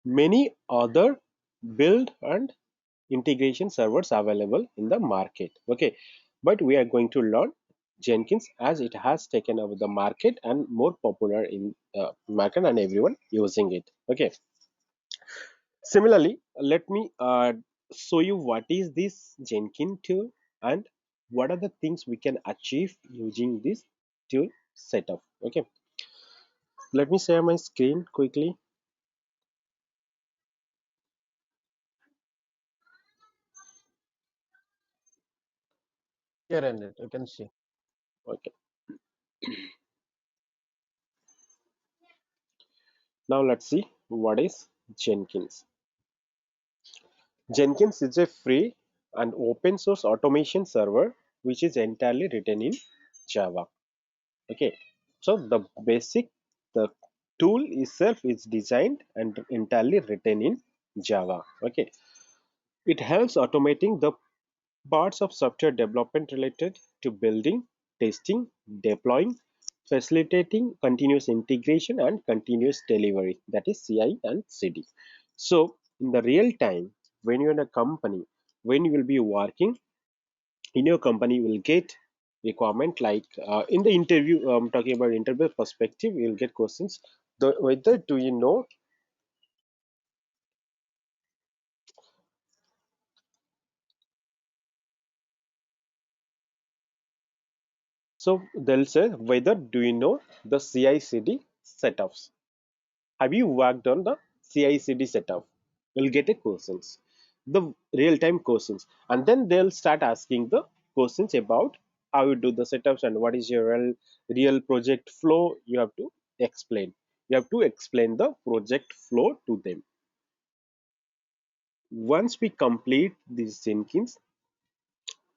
many other build and integration servers available in the market. Okay, but we are going to learn Jenkins as it has taken over the market and more popular in the market and everyone using it. Okay, similarly, let me show you what is this Jenkins tool and what are the things we can achieve using this tool setup. Okay, let me share my screen quickly. Here and it, you can see. Okay, now let's see what is Jenkins. Jenkins is a free and open source automation server which is entirely written in Java. Okay, so the tool itself is designed and entirely written in Java. Okay, it helps automating the parts of software development related to building, testing, deploying, facilitating continuous integration and continuous delivery, that is CI and CD. So in the real time, when you're in a company, when you will be working in your company, you will get requirement like in the interview, talking about interview perspective, you'll get questions. Whether do you know, so they'll say whether do you know the CI CD setups. Have you worked on the CI/CD setup? You'll get a questions, the real-time questions, and then they'll start asking the questions about how you do the setups and what is your real project flow. You have to explain. You have to explain the project flow to them. Once we complete this Jenkins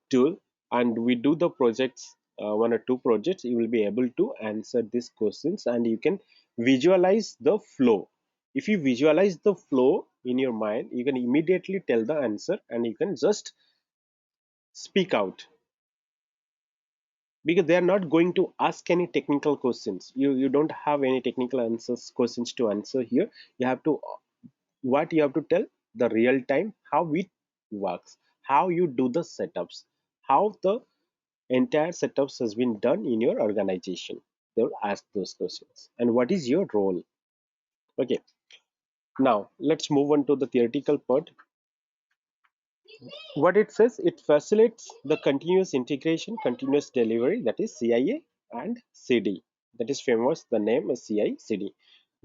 tool and we do the projects, one or two projects, you will be able to answer these questions and you can visualize the flow. If you visualize the flow in your mind, you can immediately tell the answer and you can just speak out, because they are not going to ask any technical questions. You don't have any technical answers questions to answer here. You have to, what you have to tell, the real time how it works, how you do the setups, how the entire setups has been done in your organization. They will ask those questions and what is your role. Okay, now let's move on to the theoretical part. What it says, it facilitates the continuous integration, continuous delivery, that is CIA and CD. That is famous, the name is CI CD.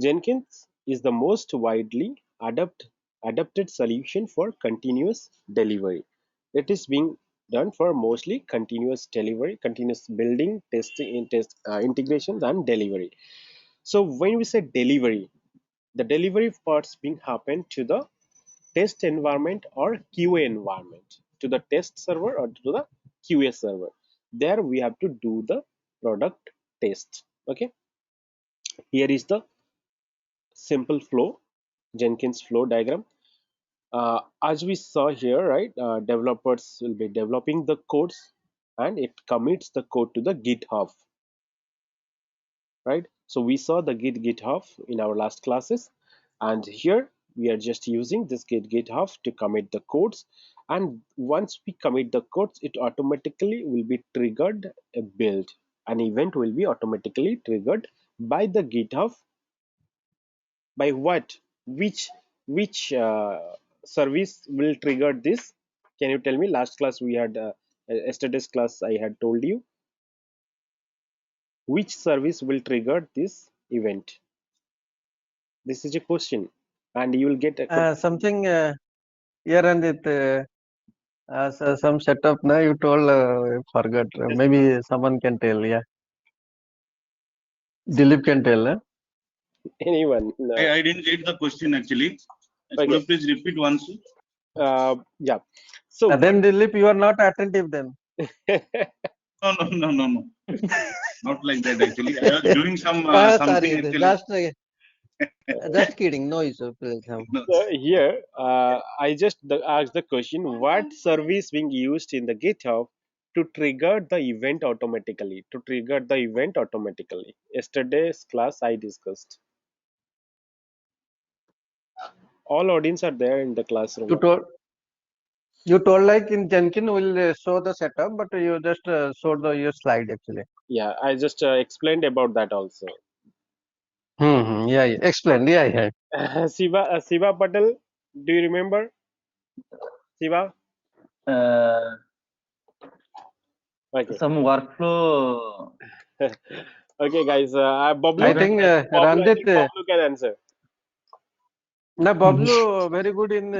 Jenkins is the most widely adopted solution for continuous delivery. It is being done for mostly continuous delivery, continuous building, testing, integrations and delivery. So when we say delivery, the delivery parts being happen to the test environment or QA environment, to the test server or to the QA server. There we have to do the product test. Okay, here is the simple flow, Jenkins flow diagram. As we saw here, right, developers will be developing the codes and it commits the code to the GitHub, right? So we saw the GitHub in our last classes, and here we are just using this GitHub to commit the codes. And once we commit the codes, it automatically will be triggered a build. An event will be automatically triggered by the GitHub. By what? Which service will trigger this? Can you tell me? Last class we had, yesterday's class I had told you. Which service will trigger this event? This is a question, and you will get a good. Something here and it. Some setup. Now you told. Forgot. Maybe someone can tell. Yeah, Dilip can tell. Anyone? No. I didn't get the question actually. Could Okay. you please repeat once? Yeah. So Then Dilip, you are not attentive then. No, no, no, no, no. Not like that actually. I was doing some something Sorry, actually. just kidding. No issue. Please. No. so here, I just asked the question: what service being used in the GitHub to trigger the event automatically? To trigger the event automatically. Yesterday's class I discussed. All audience are there in the classroom. You told you told like in Jenkins will show the setup, but you just showed your slide actually. Yeah, I just explained about that also. Yeah, yeah. Explain. Yeah, yeah. Siva Patel, do you remember Siva? Uh, Okay. some workflow Okay, guys. I Bablu, think I Ranjit, think Bablu can answer. now Bablu very good in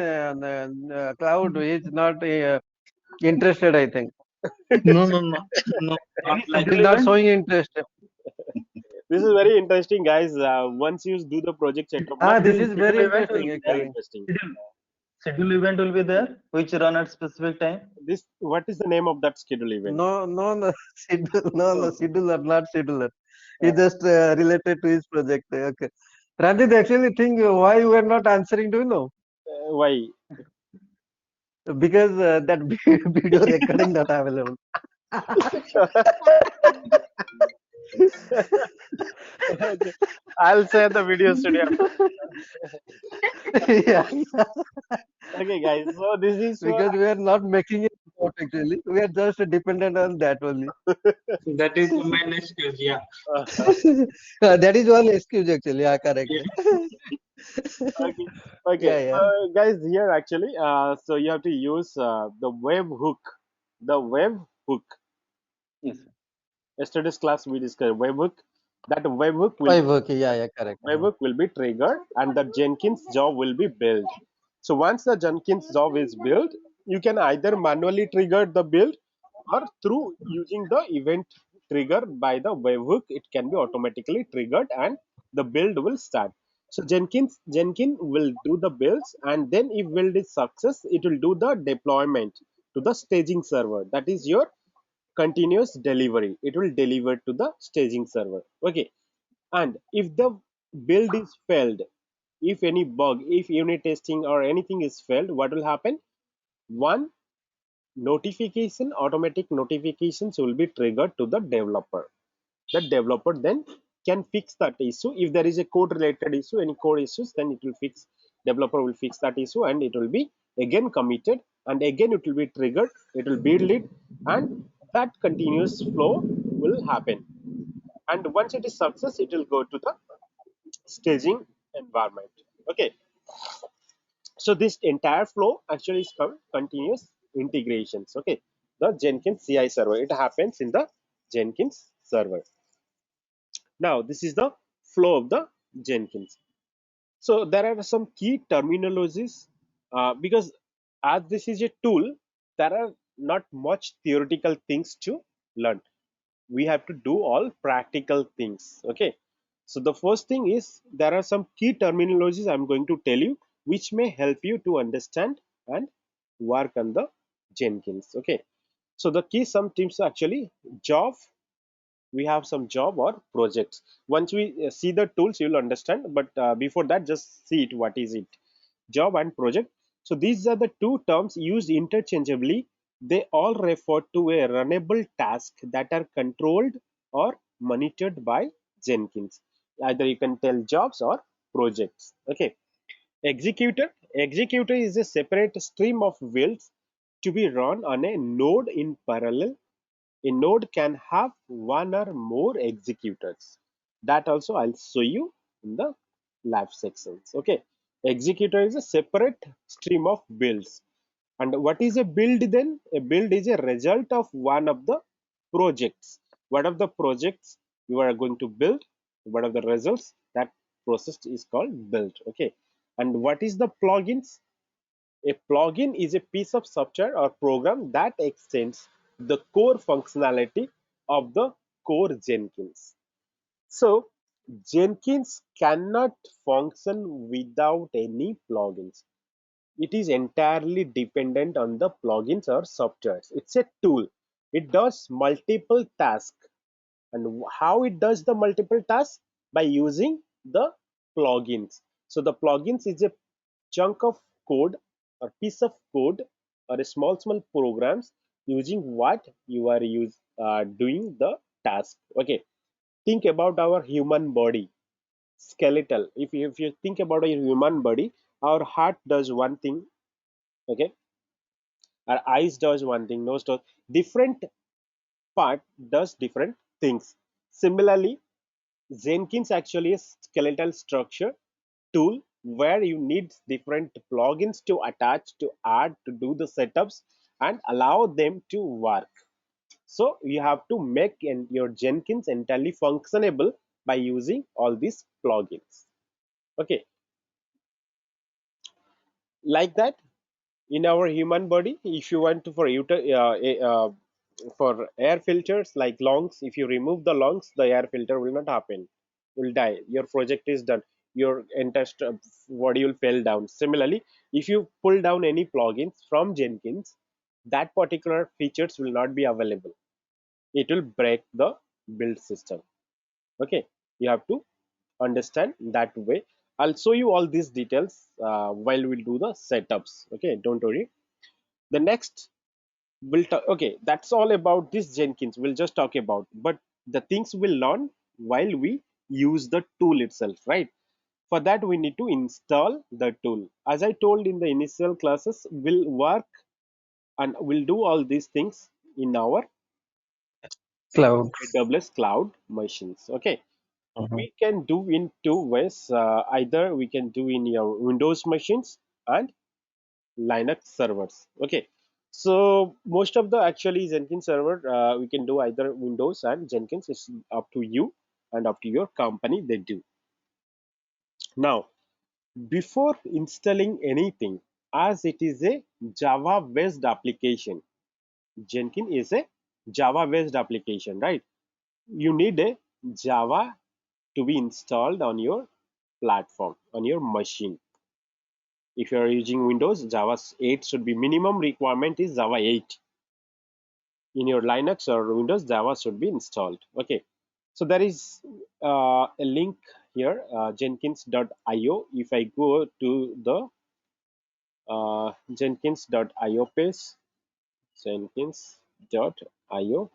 cloud. He is not interested. I think no, no, no, no, not Any like he is schedule that. not event? showing interest. This is very interesting, guys. Once you do the project setup, na, This Schedule is it very schedule will event become will interesting be very there. actually. interesting. Schedule, schedule event will be there, which run at specific time. This, what is the name of that schedule event? No, no, no, schedule, no, no, scheduler, not scheduler. He Uh, just related to his project. Okay. Ranjit, actually think why you are not answering, do you know? why? Because that video recording not available. Okay. I'll share the videos today. Yeah, Okay, guys. So this is for because we are not making it out actually. We are just dependent on that only. That is my next excuse. Yeah. That is one excuse actually. Yeah, correct. Yeah. okay. Okay. Yeah, yeah. So guys, here actually, so you have to use the web hook. The web hook. Yes. Yesterday's class we discussed webhook. That webhook will Five, okay. Yeah, yeah, correct. webhook will be triggered and the Jenkins job will be built. So once the Jenkins job is built, you can either manually trigger the build or through using the event trigger by the webhook, it can be automatically triggered and the build will start. So Jenkins will do the builds and then if build is success, it will do the deployment to the staging server. That is your continuous delivery. It will deliver to the staging server. Okay, and if the build is failed, if any bug, if unit testing or anything is failed, what will happen? One notification, automatic notifications will be triggered to the developer. The developer then can fix that issue. If there is a code related issue, any code issues, then it will fix, developer will fix that issue and it will be again committed and again it will be triggered, it will build it and that continuous flow will happen. And once it is success, it will go to the staging environment. Okay, so this entire flow actually is called continuous integrations. Okay, the Jenkins CI server, it happens in the Jenkins server. Now this is the flow of the Jenkins. So there are some key terminologies because as this is a tool, there are not much theoretical things to learn. We have to do all practical things. Okay, so the first thing is there are some key terminologies I'm going to tell you which may help you to understand and work on the Jenkins. Okay, so the key some teams actually job, we have some job or projects. Once we see the tools you will understand, but before that just see it, what is it, job and project. So these are the two terms used interchangeably. They all refer to a runnable task that are controlled or monitored by Jenkins. Either you can tell jobs or projects. Okay, executor is a separate stream of builds to be run on a node in parallel. A node can have one or more executors. That also I'll show you in the lab sections. Okay, executor is a separate stream of builds. And what is a build then? A build is a result of one of the projects. One of the projects you are going to build, one of the results, that process is called build. Okay, and what is the plugins? A plugin is a piece of software or program that extends the core functionality of the core Jenkins. So, Jenkins cannot function without any plugins. It is entirely dependent on the plugins or softwares. It's a tool. It does multiple tasks. And how it does the multiple tasks? By using the plugins. So the plugins is a chunk of code or piece of code or a small programs using what you are doing the task. Okay, think about our human body. skeletal. If you think about a human body, our heart does one thing, okay, our eyes does one thing, nose does different, part does different things. Similarly, Jenkins actually is skeletal structure tool where you need different plugins to attach, to add, to do the setups and allow them to work. So you have to make your Jenkins entirely functionable by using all these plugins. Okay, like that, in our human body, if you want to for air filters like lungs, if you remove the lungs, the air filter will not happen, will die, your project is done, your entire body will fall down. Similarly, if you pull down any plugins from Jenkins, that particular features will not be available, it will break the build system. Okay, you have to understand that way. I'll show you all these details while we'll do the setups. Okay, don't worry. The next we'll talk, okay, that's all about this Jenkins we'll just talk about, but the things we'll learn while we use the tool itself, right? For that we need to install the tool. As I told in the initial classes, we'll work and we'll do all these things in our Cloud. AWS cloud machines. Okay, Mhm. we can do in two ways. Either we can do in your Windows machines and Linux servers. Okay, so most of the actually Jenkins server, we can do either Windows and Jenkins. Is up to you and up to your company. They do. Now, before installing anything, as it is a Java based application, Jenkins is a Java based application, right? You need a Java to be installed on your platform, on your machine. If you are using Windows, Java 8 should be, minimum requirement is Java 8. In your Linux or Windows, Java should be installed. Okay, so there is a link here, jenkins.io. If I go to the jenkins.io page, jenkins.io,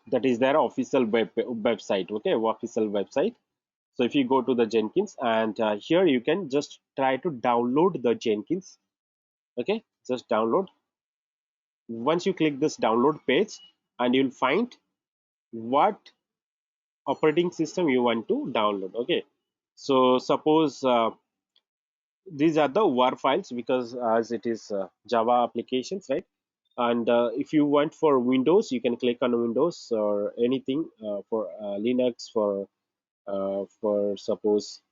that is their official website. Okay, official website. So if you go to the Jenkins, and here you can just try to download the Jenkins. Okay, just download. Once you click this download page, and you'll find what operating system you want to download. Okay, so suppose these are the war files, because as it is Java applications, right? And if you want for Windows, you can click on Windows, or anything for Linux, for suppose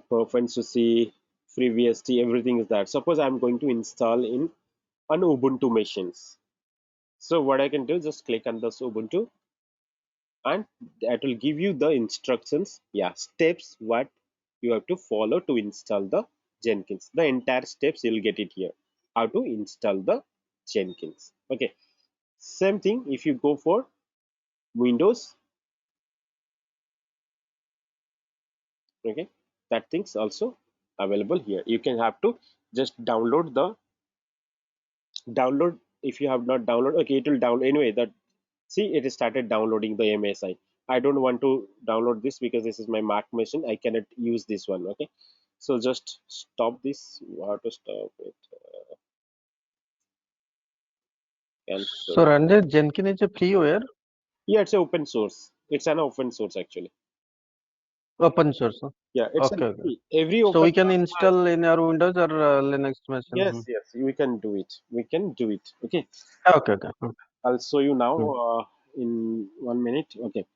proficiency, FreeBSD, everything is there. Suppose I'm going to install in an Ubuntu machines. So what I can do, just click on this Ubuntu, and that will give you the instructions, yeah, steps what you have to follow to install the Jenkins. The entire steps you'll get it here, how to install the Jenkins. Okay, same thing if you go for Windows. Okay, that thing's also available here. You can have to just download. If you have not downloaded, okay, it will download anyway. That, see, it has started downloading the MSI. I don't want to download this because this is my Mac machine, I cannot use this one. Okay, so just stop this. How to stop it? So Cancel. Ranjit, Jenkins is a freeware, Yeah, it's an open source, it's an open source actually. open source. Huh? Yeah, it's an, Okay, okay. every So open we can source has, install in our Windows or Linux machine. yes, yes, we can do it, we can do it. Okay, Okay, okay. I'll show you now Hmm. in 1 minute. Okay,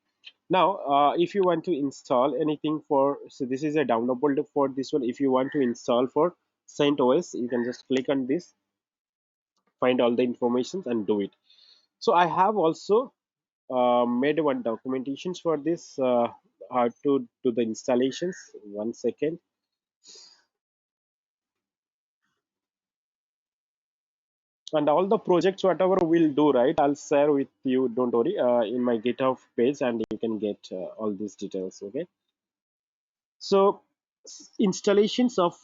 now if you want to install anything for, so this is a downloadable for this one. If you want to install for CentOS, you can just click on this, find all the information and do it. So I have also made one documentations for this, how to do the installations. 1 second. And all the projects whatever we'll do, right, I'll share with you, don't worry, in my GitHub page, and you can get all these details. Okay, so installations of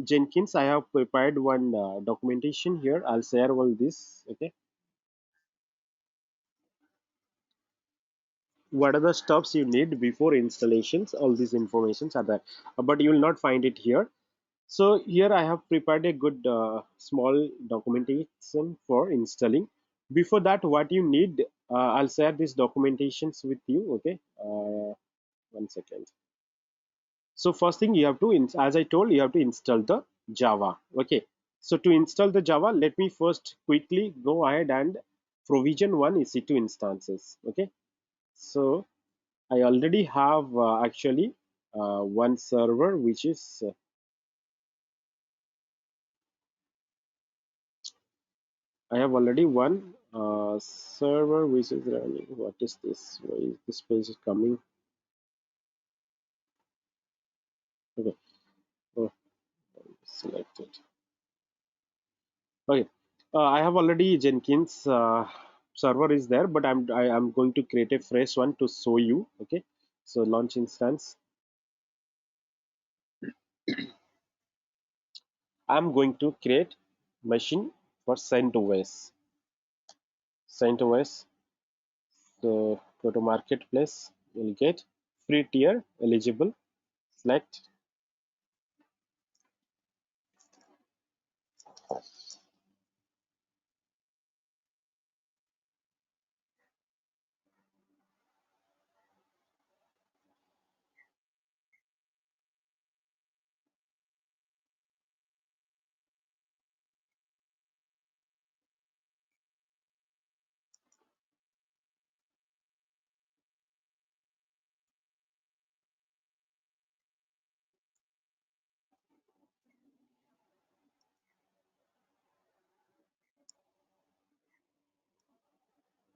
Jenkins, I have prepared one documentation here, I'll share all this. Okay, what are the steps you need before installations. All these informations are there, but you will not find it here. So here I have prepared a good small documentation for installing. Before that, what you need, I'll share these documentations with you. Okay, 1 second. So first thing you have to, as I told, you have to install the Java. Okay. So to install the Java, let me first quickly go ahead and provision one EC2 instances. Okay. So I already have actually one server which is I have already one server which is running. What is this? Why is this page is coming? Okay. Oh, selected. Okay, I have already Jenkins server is there, but I'm going to create a fresh one to show you. Okay, so launch instance. I'm going to create machine for CentOS. CentOS. So go to marketplace. You'll get free tier eligible. Select.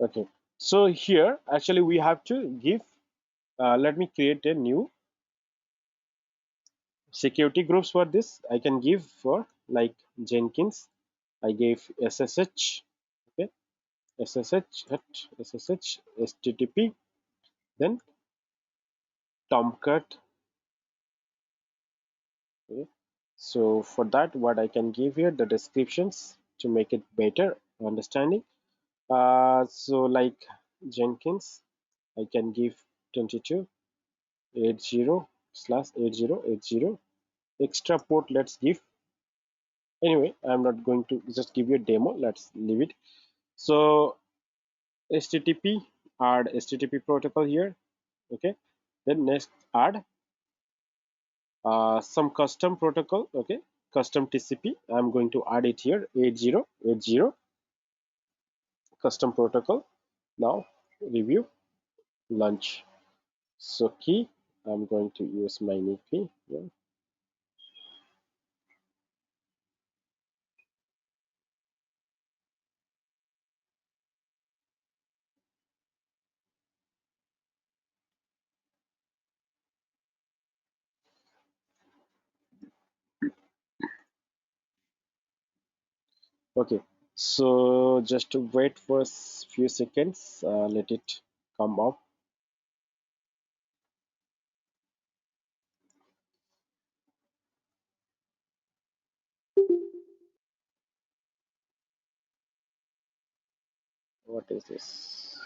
Okay. So here actually we have to give. Let me create a new security groups for this. I can give for like Jenkins. I gave SSH. Okay, SSH at SSH HTTP, then Tomcat. Okay. So for that, what I can give here the descriptions to make it better understanding. So like Jenkins, I can give 22.80/8080 extra port. Let's give. Anyway, I'm not going to just give you a demo. Let's leave it. So HTTP, add HTTP protocol here. Okay, then next add some custom protocol. Okay, custom TCP. I'm going to add it here 8080 custom protocol. Now review launch. So key, I'm going to use my new key. Yeah. Okay, so just to wait for a few seconds, let it come up. What is this?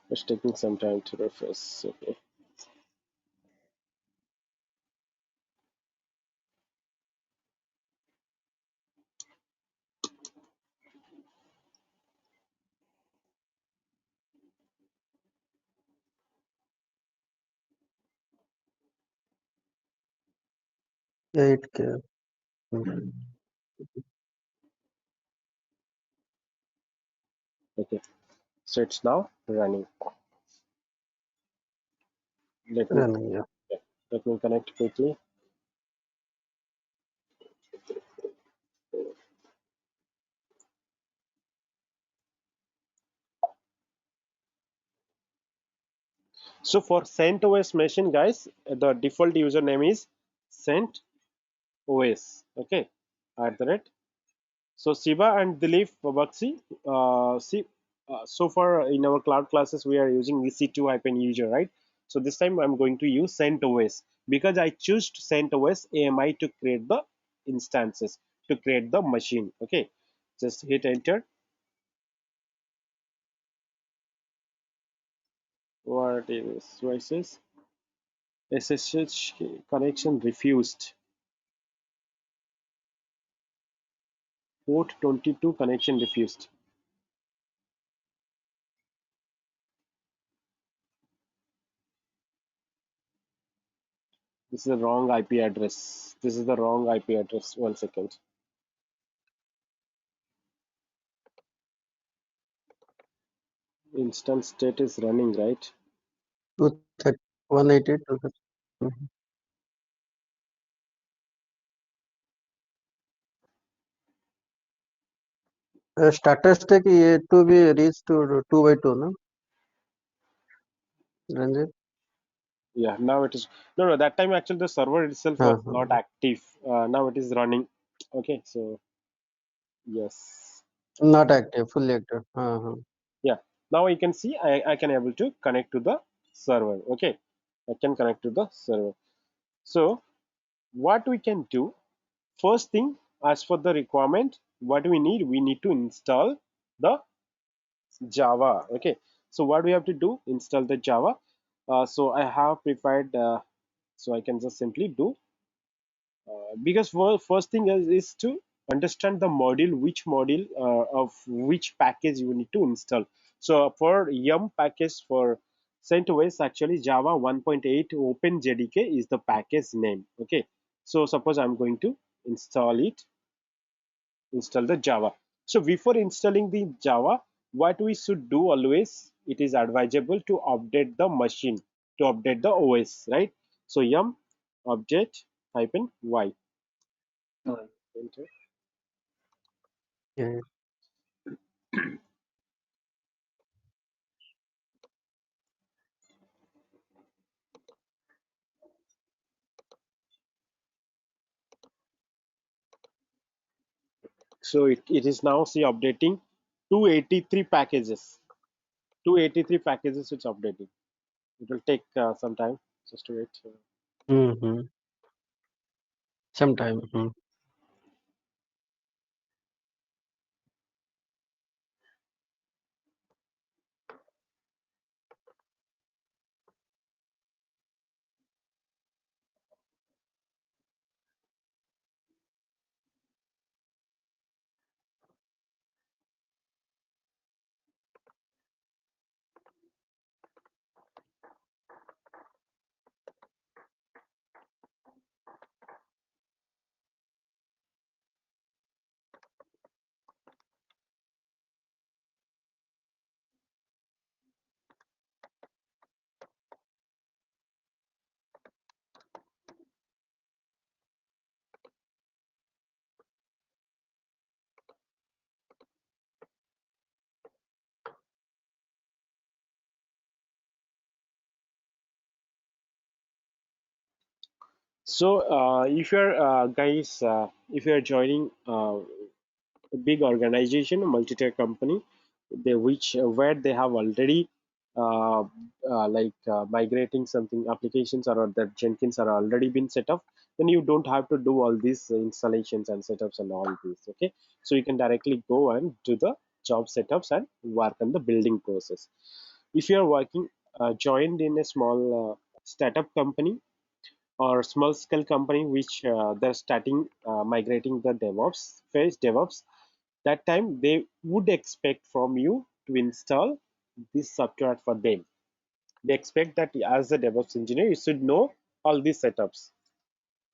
It's taking some time to refresh. Okay. Yeah, it can. Okay, so it's now running. Let me Running, yeah. let me connect quickly. So for CentOS machine, guys, the default username is CentOS. Okay, at the rate. So Siva and Dilip Babaksi, see, so far in our cloud classes we are using EC2-user, right? So this time I'm going to use CentOS because I choose CentOS AMI to create the instances, to create the machine. Okay, just hit enter. What is versus SSH connection refused. Port 22 connection refused. This is the wrong IP address. This is the wrong IP address. 1 second. Instance state is running, right? 188. Statistic to be reached to 2 by 2, no? Ranjit? Yeah, now it is. No, that time actually the server itself was not active. Now it is running. Okay, so yes. Not active, fully active. Yeah, now you can see I can able to connect to the server. Okay, I can connect to the server. So what we can do, first thing, as for the requirement, what we need to install the Java. Okay, so what we have to do, install the Java. So I have prepared, so I can just simply do, because first thing is to understand the module, which module of which package you need to install. So for yum package for CentOS, actually Java 1.8 OpenJDK is the package name. Okay, so suppose I'm going to install it, install the Java. So before installing the Java, what we should do always, it is advisable to update the machine, to update the OS, right? So yum update hyphen y. Enter. Yeah. So it is now see updating 283 packages. 283 packages it's updating. It will take some time. Just to wait. Sometime. So if you're guys, if you're joining a big organization, a multi-tech company, they which where they have already uh, migrating something applications or that Jenkins are already been set up, then you don't have to do all these installations and setups and all these. Okay, so you can directly go and do the job setups and work on the building process. If you are working joined in a small startup company or small scale company which they're starting migrating the DevOps, that time they would expect from you to install this software for them. They expect that as a DevOps engineer, you should know all these setups.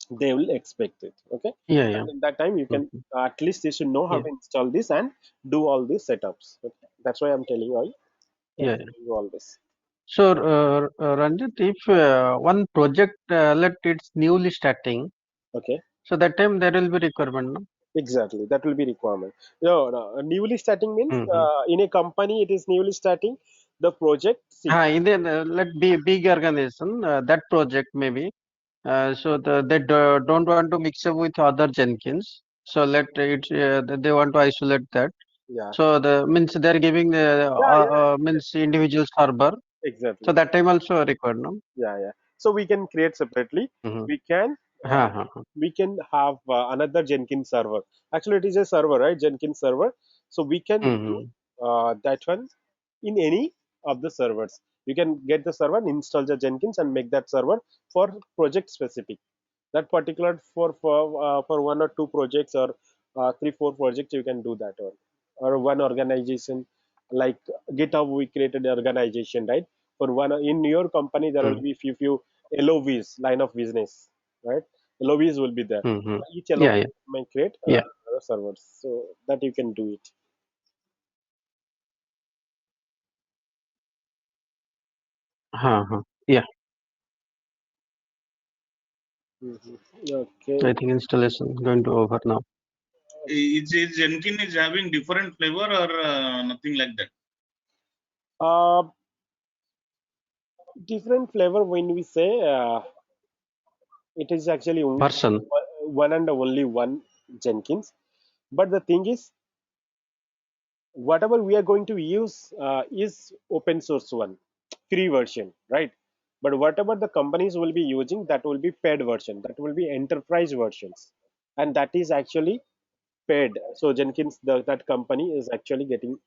They will expect it. Okay. Yeah. And in that time, you can at least you should know how Yeah. to install this and do all these setups. Okay. That's why I'm telling you Yeah. all this. So, Ranjit, if one project let it's newly starting, Okay. so that time there will be requirement, no? Exactly. That will be requirement. No. Newly starting means Mm-hmm. in a company, it is newly starting the project. See, In the let be big organization, that project maybe. So don't want to mix up with other Jenkins. So let it they want to isolate that. yeah. So the means they're giving the Yeah. means individual server. So Exactly. that time also required, no? Yeah. So we can create separately. Mm-hmm. We can uh, Ha. we can have another Jenkins server. Actually, it is a server, right? Jenkins server. So we can do Mm-hmm. that one in any of the servers. You can get the server, install the Jenkins, and make that server for project specific. That particular for one or two projects, or 3-4 projects, you can do that. Or one organization, like GitHub, we created an organization, right? For one in your company, there will be few LOVs, line of business, right? LOVs will be there. Mm-hmm. Each Yeah, LOV yeah, may create yeah. servers, so that you can do it. Yeah. Okay. I think installation is going to over now. Is Jenkins is having different flavor or nothing like that? Different flavor when we say it is actually Version. one and only one Jenkins. But the thing is, whatever we are going to use is open source one, free version, right? But whatever the companies will be using, that will be paid version, that will be enterprise versions, and that is actually paid. So Jenkins, that company is actually getting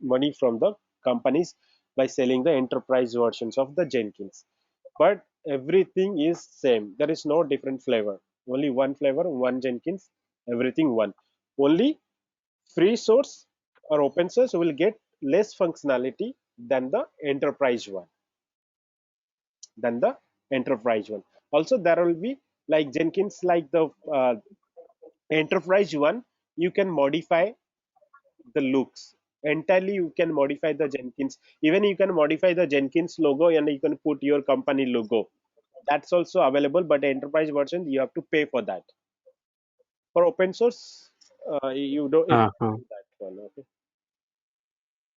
money from the companies by selling the enterprise versions of the Jenkins. But everything is same. There is no different flavor. Only one flavor, one Jenkins, everything one. Only free source or open source will get less functionality than the enterprise one. Than the enterprise one. Also, there will be like Jenkins, like the enterprise one, you can modify the looks entirely. You can modify the Jenkins, even you can modify the Jenkins logo, and you can put your company logo. That's also available, but enterprise version you have to pay for that. For open source, you don't Uh-huh. do that one. Okay.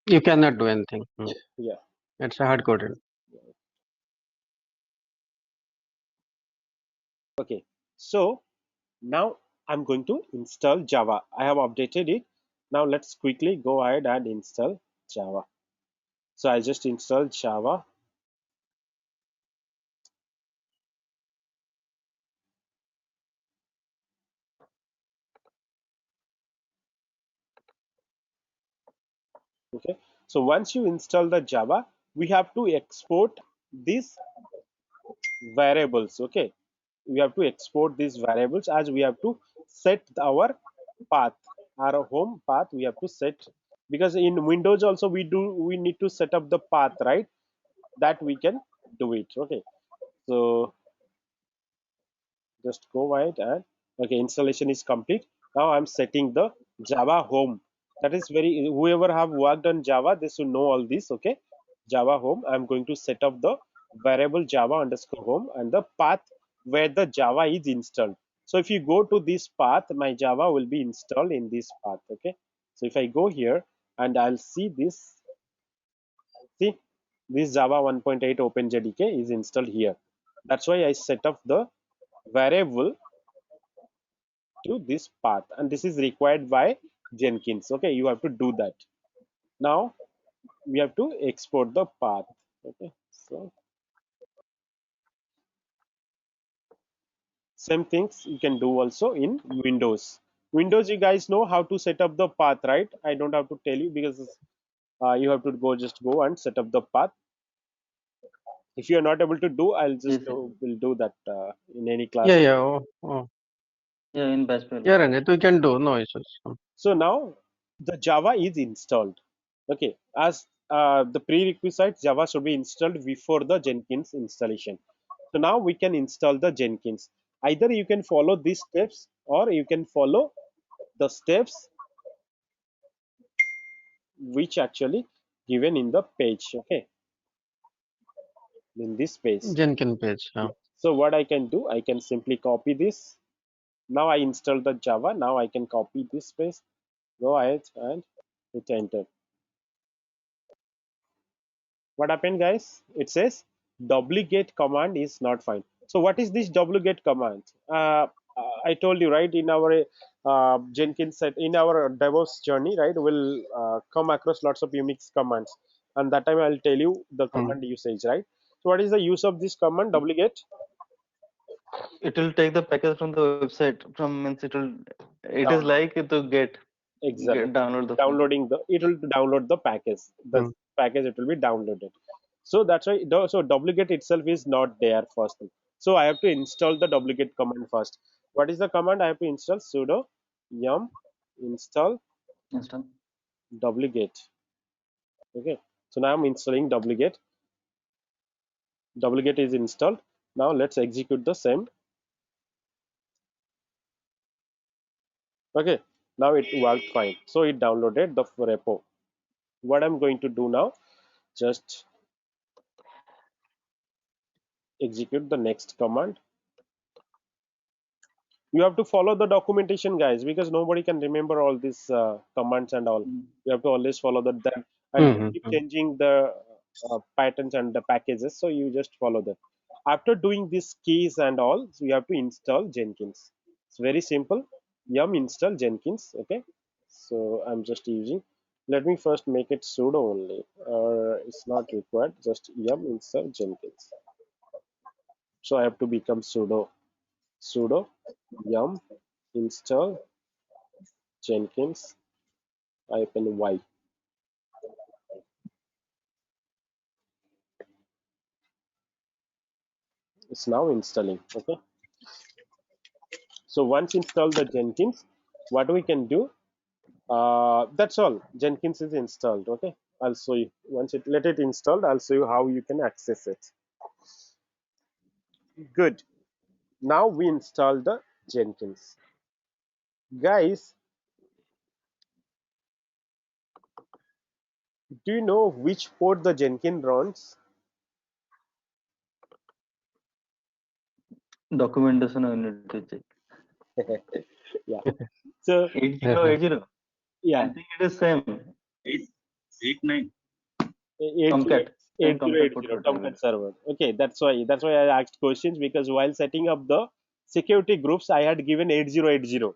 You cannot do anything. Yeah. It's hard coded. Okay. So now I'm going to install Java. I have updated it. Now let's quickly go ahead and install Java. So I just installed Java. Okay. So once you install the Java, we have to export these variables. Okay. We have to export these variables, as we have to set our path, our home path. We have to set, because in Windows also we need to set up the path, right? That we can do it. Okay. So just go ahead and okay, installation is complete. Now I'm setting the Java home. That is very, whoever have worked on Java, they should know all this. Okay, Java home, I'm going to set up the variable Java underscore home and the path where the Java is installed. So if you go to this path, my Java will be installed in this path. Okay, so if I go here and I'll see this, see this Java 1.8 OpenJDK is installed here. That's why I set up the variable to this path, and this is required by Jenkins. Okay, you have to do that. Now we have to export the path. Okay, so same things you can do also in Windows. Windows, you guys know how to set up the path, right? I don't have to tell you, because you have to just go and set up the path. If you are not able to do, I'll just Yes, will do that in any class. Yeah, yeah. Oh. yeah, in Bashpal. Yeah, Ranjit, we can do. No issues. So now the Java is installed. Okay, as the prerequisite, Java should be installed before the Jenkins installation. So now we can install the Jenkins. Either you can follow these steps, or you can follow the steps which actually given in the page. Okay, in this page. Jenkins page. Yeah. So what I can do, I can simply copy this. Now I installed the Java. Now I can copy this page. Go ahead and hit enter. What happened, guys? It says wget command is not found. So what is this wget command? I told you, right, in our Jenkins set, in our DevOps journey, right, we'll come across lots of Unix commands, and that time I'll tell you the command usage, right? So what is the use of this command wget? It will take the package from the website. From means it will. It is Download. like to Exactly. download the file. Downloading the, it will download the package. The Mm. package, it will be downloaded. So that's why so wget itself is not there first. So I have to install the wget command first. What is the command I have to install? Sudo yum install Install. wget. Okay, so now I'm installing wget. Wget is installed. Now let's execute the same. Okay, now it worked fine. So it downloaded the repo. What I'm going to do now, just execute the next command. You have to follow the documentation, guys, because nobody can remember all these commands and all. Mm. You have to always follow that, and they keep Mm-hmm. changing the patterns and the packages, so you just follow that. After doing these keys and all, so you have to install Jenkins. It's very simple. Yum install Jenkins. Okay, so I'm just using. Let me first make it sudo only, or it's not required. Just yum install Jenkins. So I have to become sudo yum install Jenkins -y. It's now installing. Okay, so once install the Jenkins, what we can do, that's all. Jenkins is installed. Okay, I'll show you. Once it let it installed, I'll show you how you can access it. Good. Now we install the Jenkins. Guys, do you know which port the Jenkins runs? Documentation I need to check. Yeah, so 8080. I yeah, think it is same. 889. 8080 Tomcat. Same Tomcat put what I will. Tomcat server. Okay, that's why I asked questions, because while setting up the security groups, I had given 8080.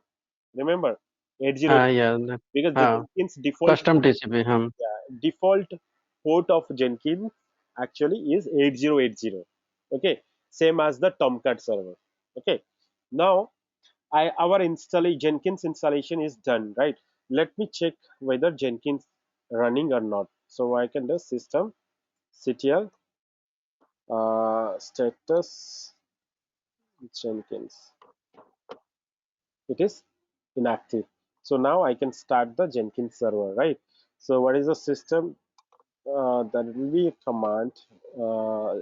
Remember, 8080, Yeah. because the Uh, Jenkins Custom TCP. default port of Jenkins actually is 8080. Okay, same as the Tomcat server. Okay, now our Jenkins installation is done, right? Let me check whether Jenkins running or not. So I can do systemctl status Jenkins. It is inactive. So now I can start the Jenkins server, right? So what is the system? That will be a command.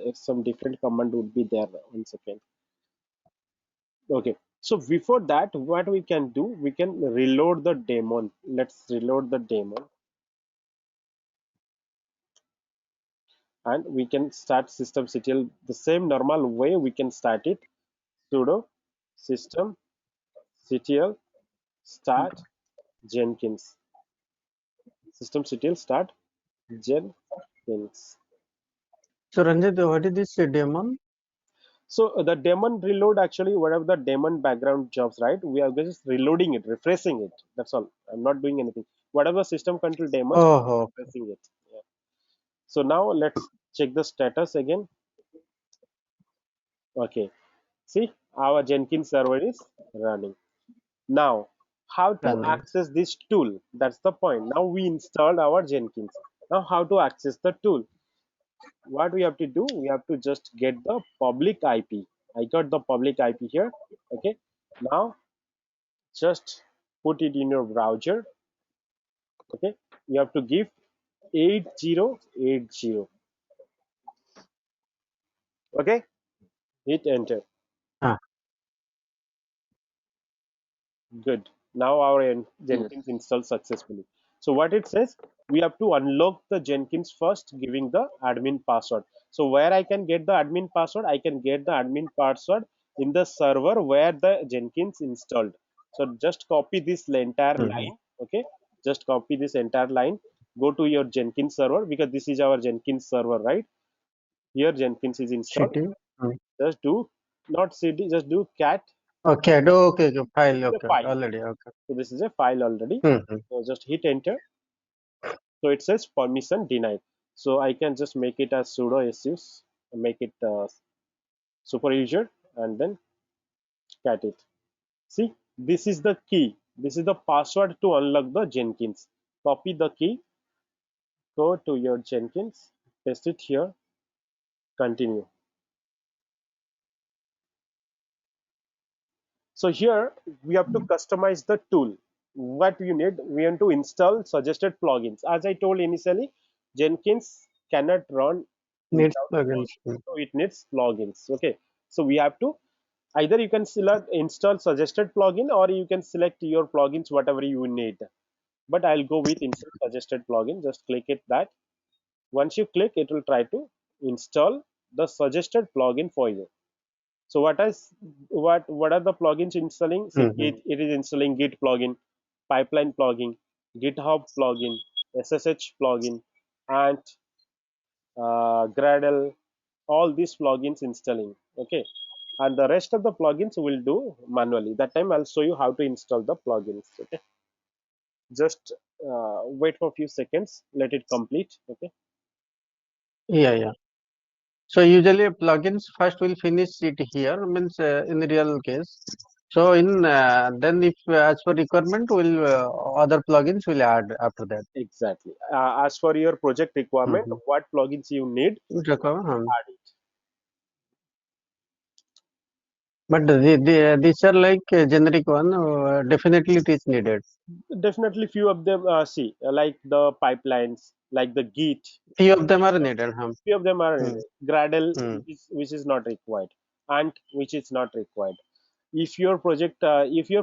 If some different command would be there. 1 second. Okay. So before that, what we can do, we can reload the daemon. Let's reload the daemon, and we can start systemctl the same normal way. We can start it. Sudo systemctl start Jenkins. Systemctl start Jenkins. So Ranjit, what is this daemon? So the daemon reload, actually, whatever the daemon background jobs, right? We are just reloading it, refreshing it. That's all. I'm not doing anything. Whatever system control daemons, Oh, okay. refreshing it. Yeah. So now let's check the status again. Okay. See, our Jenkins server is running. Now, how to Running. access this tool? That's the point. Now we installed our Jenkins. Now how to access the tool? What we have to do, we have to just get the public IP. I got the public IP here. Okay, now just put it in your browser. Okay, you have to give 8080. Okay, hit enter. Ah, Good. Now our Yes. Jenkins installed successfully. So what it says, we have to unlock the Jenkins first, giving the admin password. So where I can get the admin password, I can get the admin password in the server where the Jenkins installed. So just copy this entire mhm. line. Okay, just copy this entire line. Go to your Jenkins server, because this is our Jenkins server, right? Here Jenkins is installed. City. Just do not cd, just do cat. Okay. Okay. Okay. File. The Okay. file. Already. Okay. So this is a file already. Mm-hmm. So just hit enter. So it says permission denied. So I can just make it as sudo sus, make it super user, and then cat it. See, this is the key. This is the password to unlock the Jenkins. Copy the key, go to your Jenkins, paste it here. Continue. So here we have to customize the tool. What we need, we want to install suggested plugins. As I told initially, Jenkins cannot run Needs without plugins. plugins. So it needs plugins. Okay. So we have to either you can select install suggested plugin or you can select your plugins whatever you need. But I'll go with install suggested plugin. Just click it that. Once you click, it will try to install the suggested plugin for you. So what are the plugins installing? See, Mm-hmm. it is installing Git plugin, pipeline plugin, GitHub plugin, SSH plugin, and Gradle. All these plugins installing. Okay, and the rest of the plugins will do manually. That time I'll show you how to install the plugins. Okay, just wait for a few seconds. Let it complete. Okay. Yeah, yeah. So usually plugins first will finish it here, means in the real case. So in then if as per requirement will other plugins will add after that. Exactly. As for your project requirement, Mm-hmm. what plugins you need, add it. But these are like generic one. Definitely it is needed. Definitely, few of them see like the pipelines, like the Git. Few of them are needed. Huh? Few of them are Mm, Gradle, mm. which is not required, and which is not required. If your project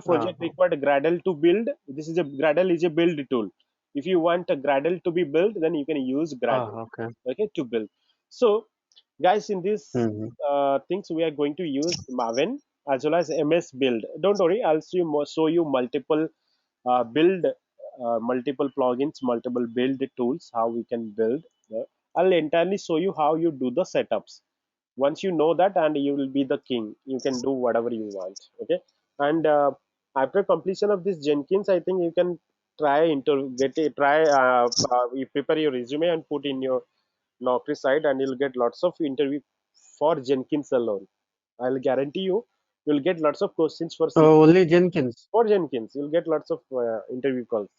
Uh-huh. required Gradle to build, this is a Gradle is a build tool. If you want a Gradle to be built, then you can use Gradle, Okay. okay, to build. So, guys, in this Mm-hmm. things we are going to use Maven as well as MS Build. Don't worry, I'll show you multiple plugins, multiple build tools, how we can build. I'll entirely show you how you do the setups. Once you know that, and you will be the king, you can do whatever you want. Okay, and after completion of this Jenkins, I think you can you prepare your resume and put in your Naukri site, and you'll get lots of interview for Jenkins alone. I'll guarantee you, you'll get lots of questions for So only Jenkins. for Jenkins. You'll get lots of interview calls.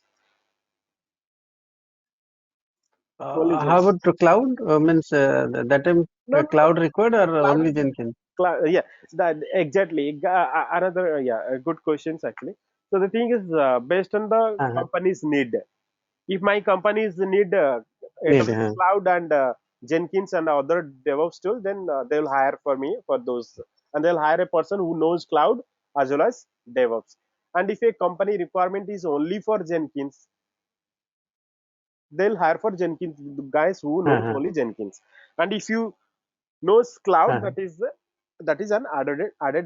Only How Jenkins. about the cloud? Means that time No, no, cloud required or cloud only is Jenkins? yeah, that exactly. Another yeah, good questions actually. So the thing is, based on the Uh-huh. company's need. If my companies need Need. AWS Cloud and Jenkins and other DevOps tool, then they will hire for me for those, and they'll hire a person who knows cloud as well as DevOps. And if a company requirement is only for Jenkins, they'll hire for Jenkins guys who knows Uh-huh. only Jenkins. And if you knows cloud, Uh-huh. that is an added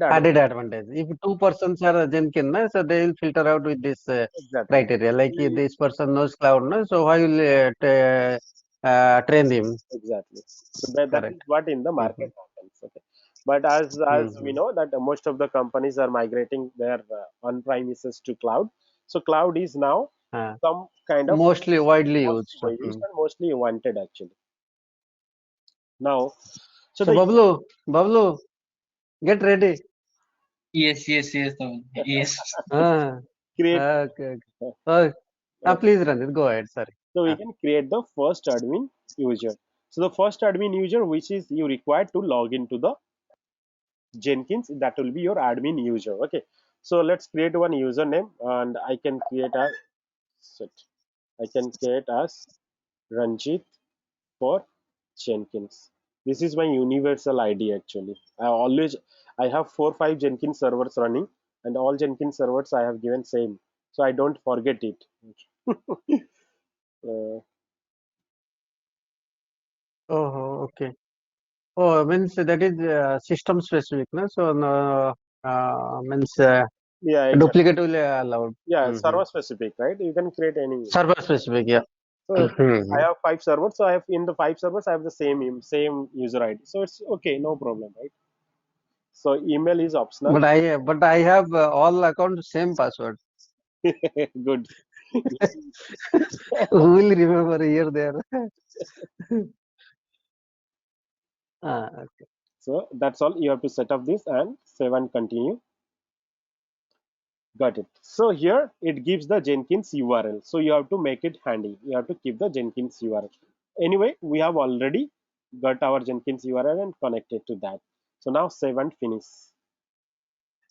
Added advantage. advantage. If two persons are Jenkins, na, so they will filter out with this Exactly. criteria. Like this person knows cloud, na, so why will train him? Exactly. So that is Correct. what in the Mm-hmm. market happens. Okay. But as we Mm-hmm. know that most of the companies are migrating their on-premises to cloud. So cloud is now Uh, some kind of mostly widely mostly used. used Mm. and mostly wanted actually. Now, so So the Bablu, get ready. Yes, yes, yes, yes. Ah, create okay. Oh, please run it. Go ahead. Sorry. so we Ah, can create the first admin user. So the first admin user which is you required to log into the Jenkins, that will be your admin user. Okay. So let's create one username, and I can create a set. I can create as Ranjit for Jenkins. This is my universal ID actually. I have 4 5 Jenkins servers running, and all Jenkins servers I have given same, so I don't forget it. oh, okay. Oh, means that is system specific, no? So no, means Yeah, exactly. duplicate will allowed. Yeah, Mm-hmm. server specific, right? You can create any. Server specific, yeah. So I Mhm. have 5 servers, so I have in the 5 servers I have the same user ID. So it's okay, no problem, right? So email is optional. But I have all accounts same password. Good. Who will remember here there? Okay. So that's all. You have to set up this and save and continue. Got it. So here it gives the Jenkins URL. So you have to make it handy. You have to keep the Jenkins URL. Anyway, we have already got our Jenkins URL and connected to that. So now save and finish.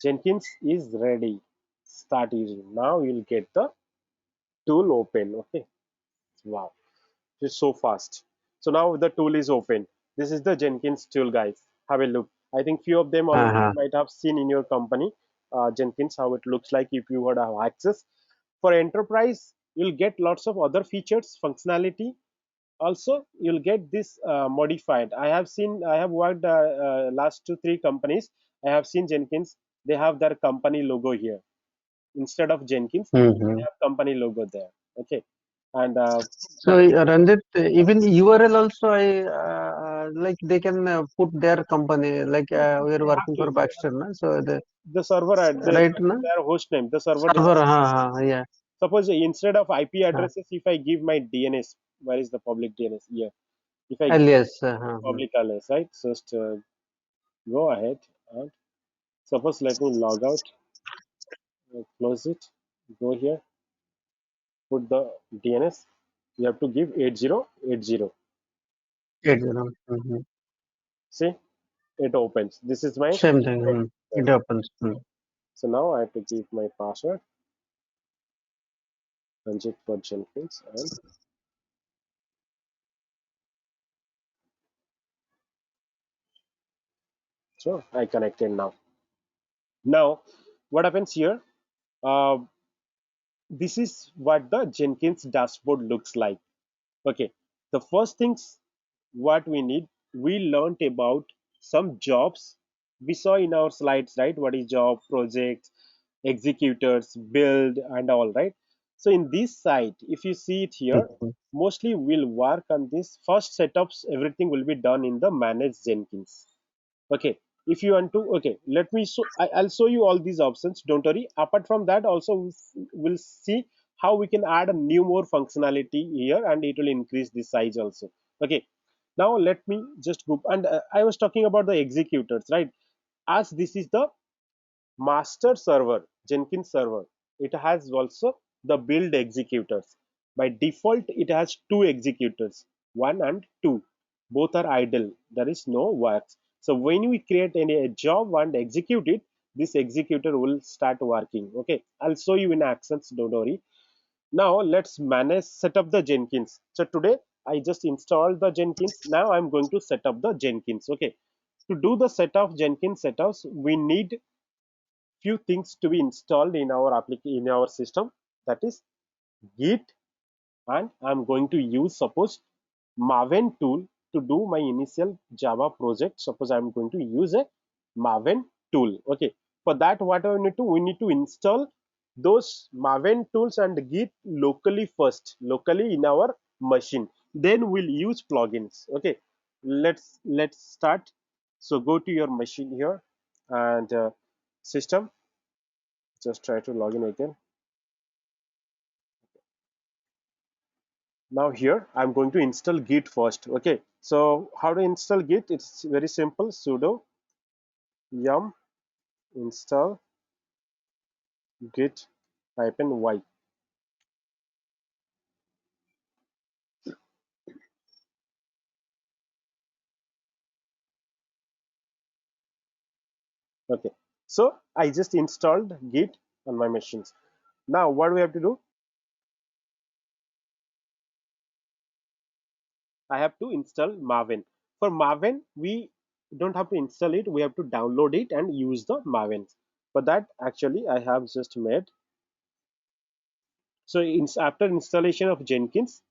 Jenkins is ready. Start using. Now you'll get the tool open. Okay. Wow. It's so fast. So now the tool is open. This is the Jenkins tool, guys. Have a look. I think few of them already Uh-huh. might have seen in your company, Jenkins, how it looks like if you would have access. For enterprise, you'll get lots of other features, functionality. Also, you'll get this modified. I have worked last 2 3 companies. I have seen Jenkins. They have their company logo here instead of Jenkins. They Hmm. have company logo there. Okay, and So Ranjit, even URL also, like they can put their company, like yes, we are they have working to. for Baxter, na? So The server at right, na? their host name, the server name. Server, yeah. Suppose instead of IP Uh, addresses, if I give my DNS, where is the public DNS? Here, if I give alias. public alias, right? Just go ahead and suppose let me log out, close it, go here, put the DNS. You have to give 8080. 80. Mhm. See, it opens. This is my Same thing. It server. happens. So now I have to give my password, Ranjit for Jenkins, and so I connected now. Now, what happens here? Uh, this is what the Jenkins dashboard looks like. Okay, the first things what we need, we learned about some jobs we saw in our slides, right? What is job, projects, executors, build, and all, right? So in this site, if you see it here, Mhm. mostly we'll work on this first setups. Everything will be done in the manage Jenkins. Okay, if you want to, okay, let me I'll show you all these options, don't worry. Apart from that also, we'll see how we can add a new more functionality here, and it will increase the size also. Okay, now let me just go, and I was talking about the executors, right? As this is the master server, Jenkins server, it has also the build executors. By default, it has two executors, one and two. Both are idle. There is no works. So when we create any job and execute it, this executor will start working. Okay, I'll show you in actions. Don't worry. Now let's manage set up the Jenkins. So today I just installed the Jenkins. Now I'm going to set up the Jenkins. Okay, to do the set of Jenkins setups, we need few things to be installed in our application, in our system, that is Git, and I'm going to use suppose Maven tool to do my initial Java project. Suppose I'm going to use a Maven tool. Okay, for that what I need to, we need to install those Maven tools and Git locally first, locally in our machine, then we'll use plugins. Okay, let's start. So go to your machine here, and system, just try to log in again. Now here I'm going to install Git first. Okay, so how to install Git? It's very simple. Sudo yum install git -y. Okay, so I just installed Git on my machines. Now what do we have to do? I have to install Maven. For Maven, we don't have to install it. We have to download it and use the Maven. For that, actually, I have just made. So after installation of Jenkins,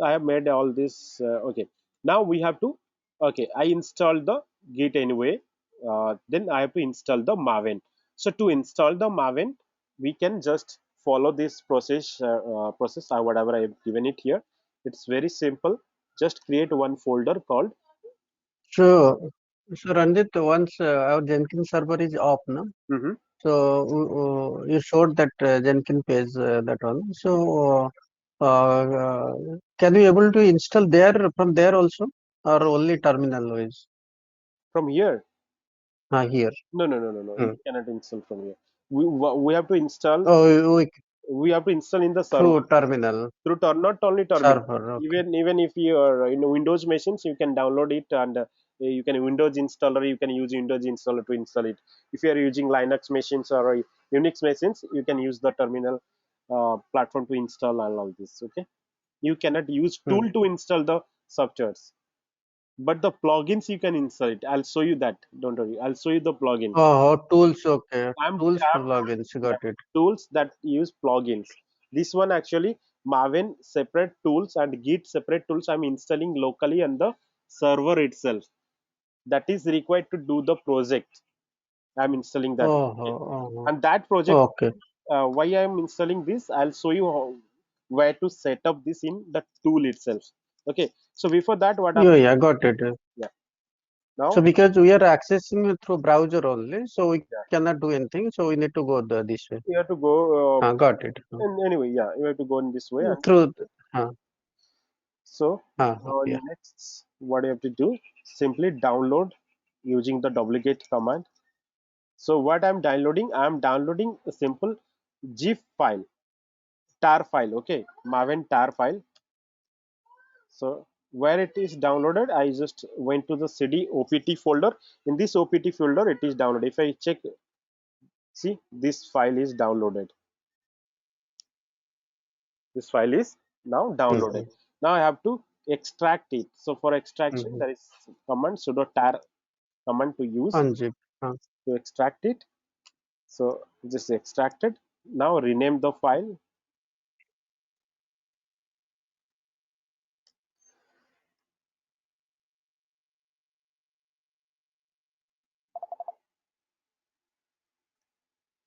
I have made all this. Okay, now we have to. Okay, I installed the Git anyway. Then I have to install the Maven. So to install the Maven, we can just follow this process. Whatever I have given it here. It's very simple. Just create one folder called. So, so Ranjit, once our Jenkins server is off, no? Mhm. So you showed that Jenkins page, that one. So can you able to install there from there also, or only terminal wise? From here. Here. No, no, no, no, no. Hmm. You cannot install from here. We have to install. Oh, We have to install in the server through terminal through not only terminal. server. Okay. Even if you are in Windows machines, you can download it and you can Windows installer. You can use Windows installer to install it. If you are using Linux machines or Unix machines, you can use the terminal platform to install all this. Okay, you cannot use tool to install the softwares, but the plugins you can install it. I'll show you that. Don't worry. I'll show you the plugins. Oh, tools. Okay. I'm Tools plugins. yeah, Got it. tools that use plugins. This one actually Maven separate tools and Git separate tools I'm installing locally on the server itself. That is required to do the project. I'm installing that. Oh, Okay. oh, And that project, oh. Okay. why I'm installing this, I'll show you how, where to set up this in the tool itself. Okay. So before that, what I'm Yeah, yeah, got it. yeah. So Now because we are accessing it through browser only, so we yeah, cannot do anything. So we need to go this way. you have to go. Got it. And anyway, yeah, you have to go in this way. And Through. so Okay. next, what you have to do, simply download using the duplicate command. So what I'm downloading a simple zip file, tar file. Okay, Maven tar file. So where it is downloaded, I just went to the cd opt folder. In this opt folder, it is downloaded. If I check, see, this file is downloaded. This file is now downloaded. Now I have to extract it. So for extraction, there is command sudo tar command to use Unzip. to extract it. So just extracted. Now rename the file.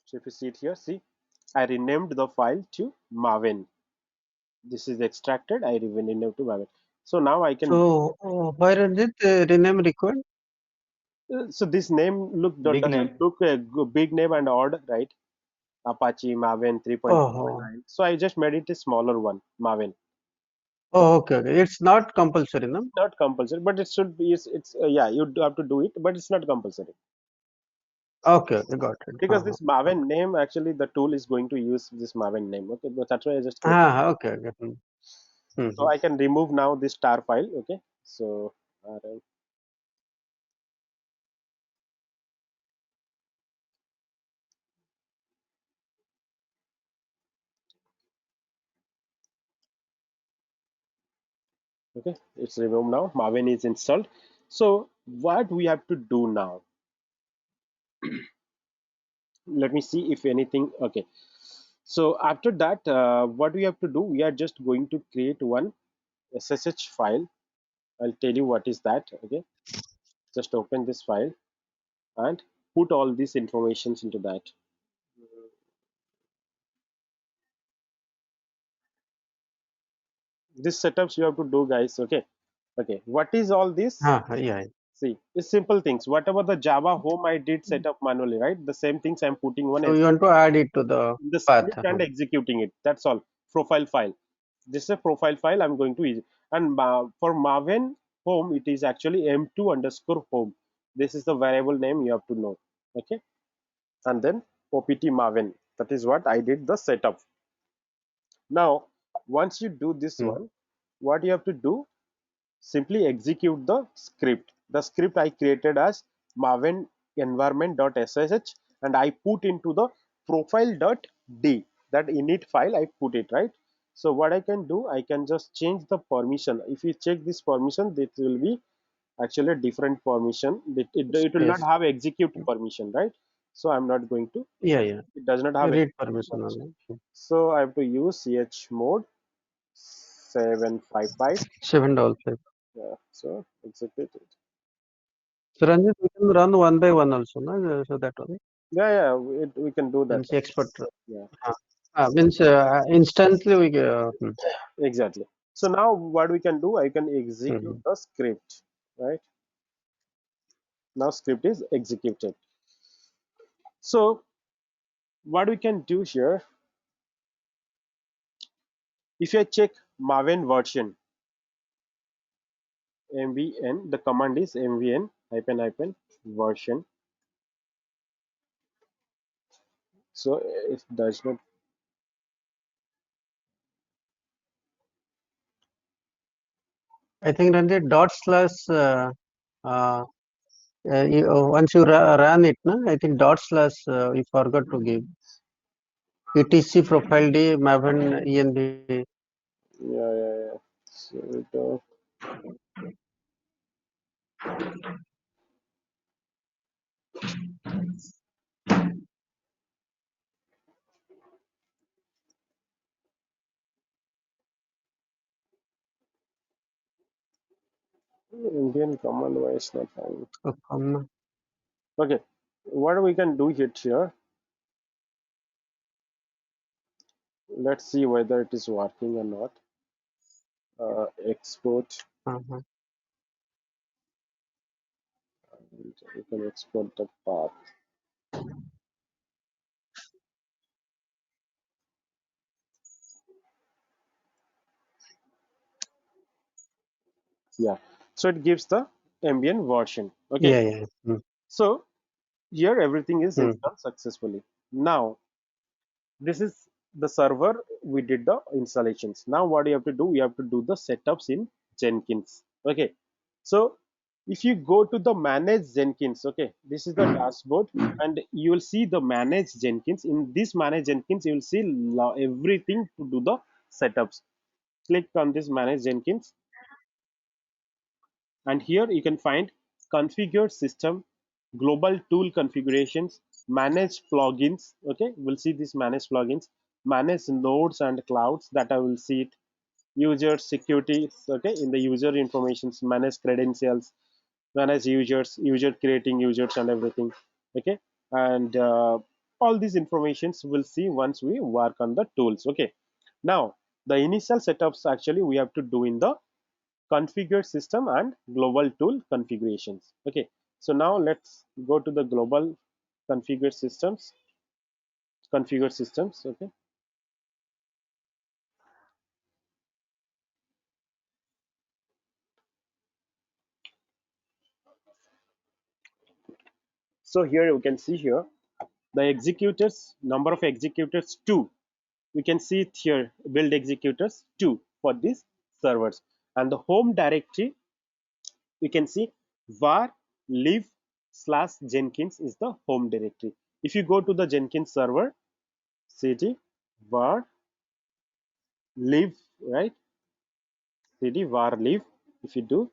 So if you see it here, see, I renamed the file to Maven. This is extracted. I renamed it to Maven. So now I can. So where is it rename required? So this name Big doesn't name. look a big name and odd, right? Apache Maven 3.9. Oh, So I just made it a smaller one, Maven. okay, okay. It's not compulsory, no? Not compulsory, but it should be. It's yeah, you do have to do it, but it's not compulsory. Okay, okay, got it. Because this Maven name, actually the tool is going to use this Maven name. Okay, but that's why I just create. Okay, okay. So I can remove now this tar file. Okay, so okay, it's removed now. Maven is installed. So what we have to do now? Let me see if anything. Okay, so after that, what we have to do? We are just going to create one SSH file. I'll tell you what is that. Okay, just open this file and put all these informations into that. This setups you have to do, guys. Okay, okay. What is all this? Yeah. See, it's simple things. Whatever the Java home I did set up manually, right? The same things I'm putting one So you want to add it to the in the path. script and executing it. That's all. Profile file. This is a profile file I'm going to use. And for Maven home, it is actually m2 underscore home. This is the variable name you have to know. Okay. And then opt Maven. That is what I did the setup. Now, once you do this one, what you have to do? Simply execute the script. The script I created as maven environment.sh and I put into the profile.d, that init file I put it, right? So what I can do, I can just change the permission. If you check this permission, it will be actually a different permission. It will not Space. have execute permission, right? So I'm not going to. Yeah. It does not have Read execute permission permission. only. So I have to use chmod 755. 755. Yeah, so execute it. So Ranjit, we can run one by one also, no? So that one Yeah, we can do that. means expert. Yeah, Means instantly we. exactly. So now what we can do, I can execute the script, right? Now script is executed. So what we can do here, if I check Maven version, mvn, the command is mvn hyphen hyphen version. So it does not I think Ranjit dot slash uh, once you ran it, no? I think dot slash you forgot to give etc profile d maven env. Yeah. So Indian command wise not fine. Okay, what we can do here? Let's see whether it is working or not. Export. You can export the path. Yeah. So it gives the ambient version. Okay. Yeah. So here everything is Hmm. installed successfully. Now this is the server. We did the installations. Now what do you have to do? We have to do the setups in Jenkins. Okay. So if you go to the manage Jenkins, okay, this is the dashboard, and you will see the manage Jenkins. In this manage Jenkins, you will see everything to do the setups. Click on this manage Jenkins, and here you can find configure system, global tool configurations, manage plugins. Okay, we'll see this manage plugins, manage nodes and clouds, that I will see it, user security. Okay, in the user informations, manage credentials, manage users, user creating users and everything. Okay, and all these informations we'll see once we work on the tools. Okay, now the initial setups actually we have to do in the configure system and global tool configurations. Okay, so now let's go to the global configure systems. Okay, so here you can see here the executors, number of executors 2. We can see it here, build executors 2 for these servers, and the home directory we can see var live slash Jenkins is the home directory. If you go to the Jenkins server cd var live, right, cd var live, if you do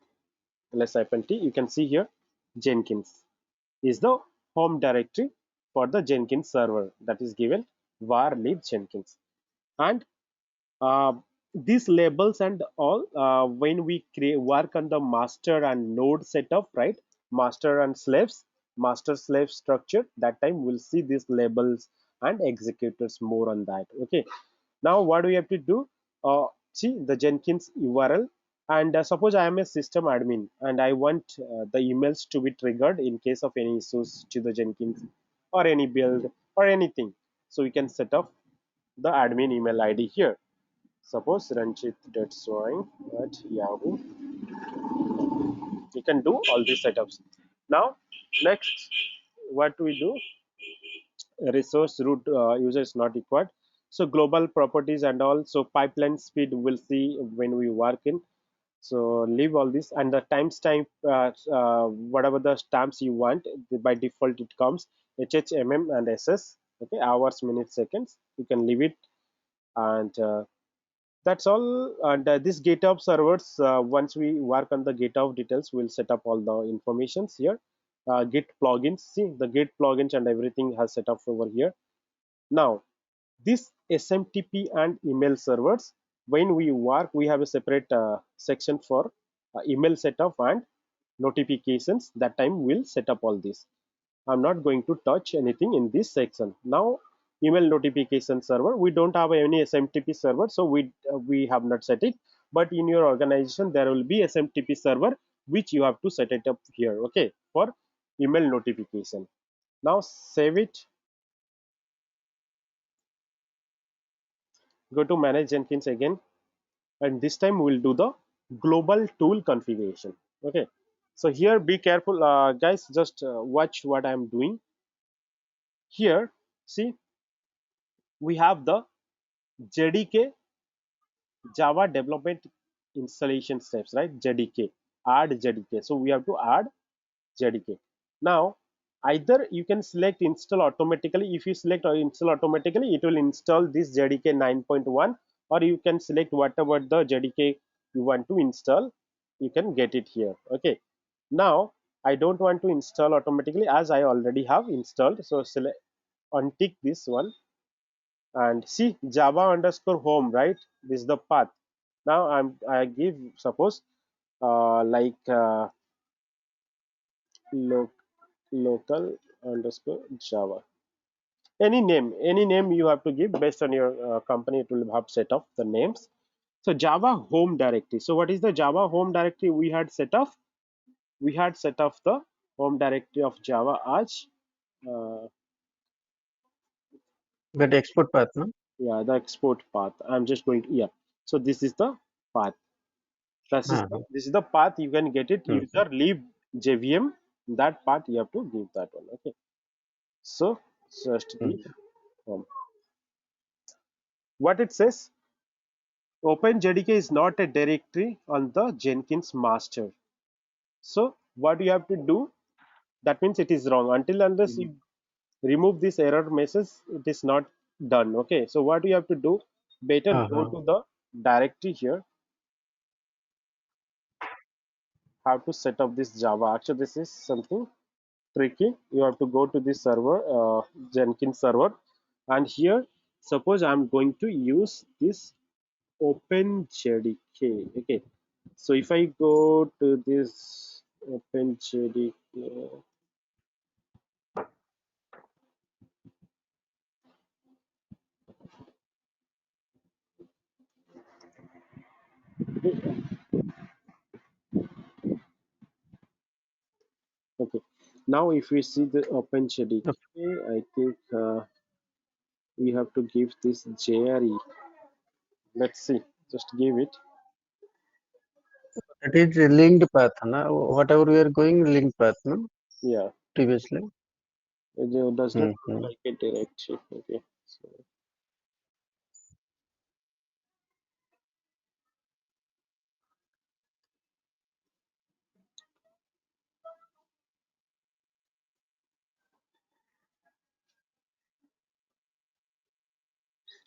ls-t, you can see here Jenkins is the home directory for the Jenkins server, that is given var live Jenkins. And uh, these labels and all, when we create work on the master and node setup, right, master and slaves, master slave structure, that time we'll see these labels and executors more on that. Okay, now what do we have to do? See the Jenkins URL, and suppose I am a system admin and I want the emails to be triggered in case of any issues to the Jenkins or any build or anything. So we can set up the admin email ID here. Suppose ranjit.swine at Yahoo. You can do all these setups. Now, next, what we do? Resource root user is not required. So global properties and all. So pipeline speed we'll see when we work in. So leave all this, and the timestamp, whatever the stamps you want, by default it comes HHMM and SS. Okay, hours, minutes, seconds. You can leave it, and that's all. And this GitHub servers, once we work on the GitHub details, we'll set up all the informations here. Git plugins, see the Git plugins and everything has set up over here. Now this SMTP and email servers, when we work, we have a separate section for email setup and notifications. That time we'll set up all this. I'm not going to touch anything in this section. Now email notification server, we don't have any SMTP server, so we have not set it, but in your organization there will be SMTP server which you have to set it up here. Okay, for email notification. Now save it, go to manage Jenkins again, and this time we'll do the global tool configuration. Okay, so here be careful, guys, just watch what I'm doing here. See, we have the JDK Java development installation steps, right? JDK, add JDK. So we have to add JDK. Now, either you can select install automatically. If you select install automatically, it will install this JDK 9.1, or you can select whatever the JDK you want to install. You can get it here. Okay. Now, I don't want to install automatically as I already have installed. So select untick this one and see Java underscore home, right? This is the path. Now I give suppose like lo local underscore Java. Any name you have to give based on your company. It will have set of the names. So Java home directory. So what is the Java home directory we had set off? We had set off the home directory of Java as That export path, no? yeah, the export path. I'm just going to, yeah. So this is the path. This is the path. You can get it. User leave JVM. That path you have to give that one. Okay. So just give what it says. OpenJDK is not a directory on the Jenkins master. So what you have to do? That means it is wrong. Until unless you remove this error message, it is not done. Okay. So what you have to do? Better go to the directory here. How to set up this Java? Actually, this is something tricky. You have to go to this server, Jenkins server, and here, suppose I'm going to use this OpenJDK. Okay, so if I go to this OpenJDK, okay, now if we see the OpenJDK, I think we have to give this JRE. Let's see, just give it. It is a linked path, na? Whatever we are going, linked path, no? Yeah, Previously. it does not look like a directory. Okay, so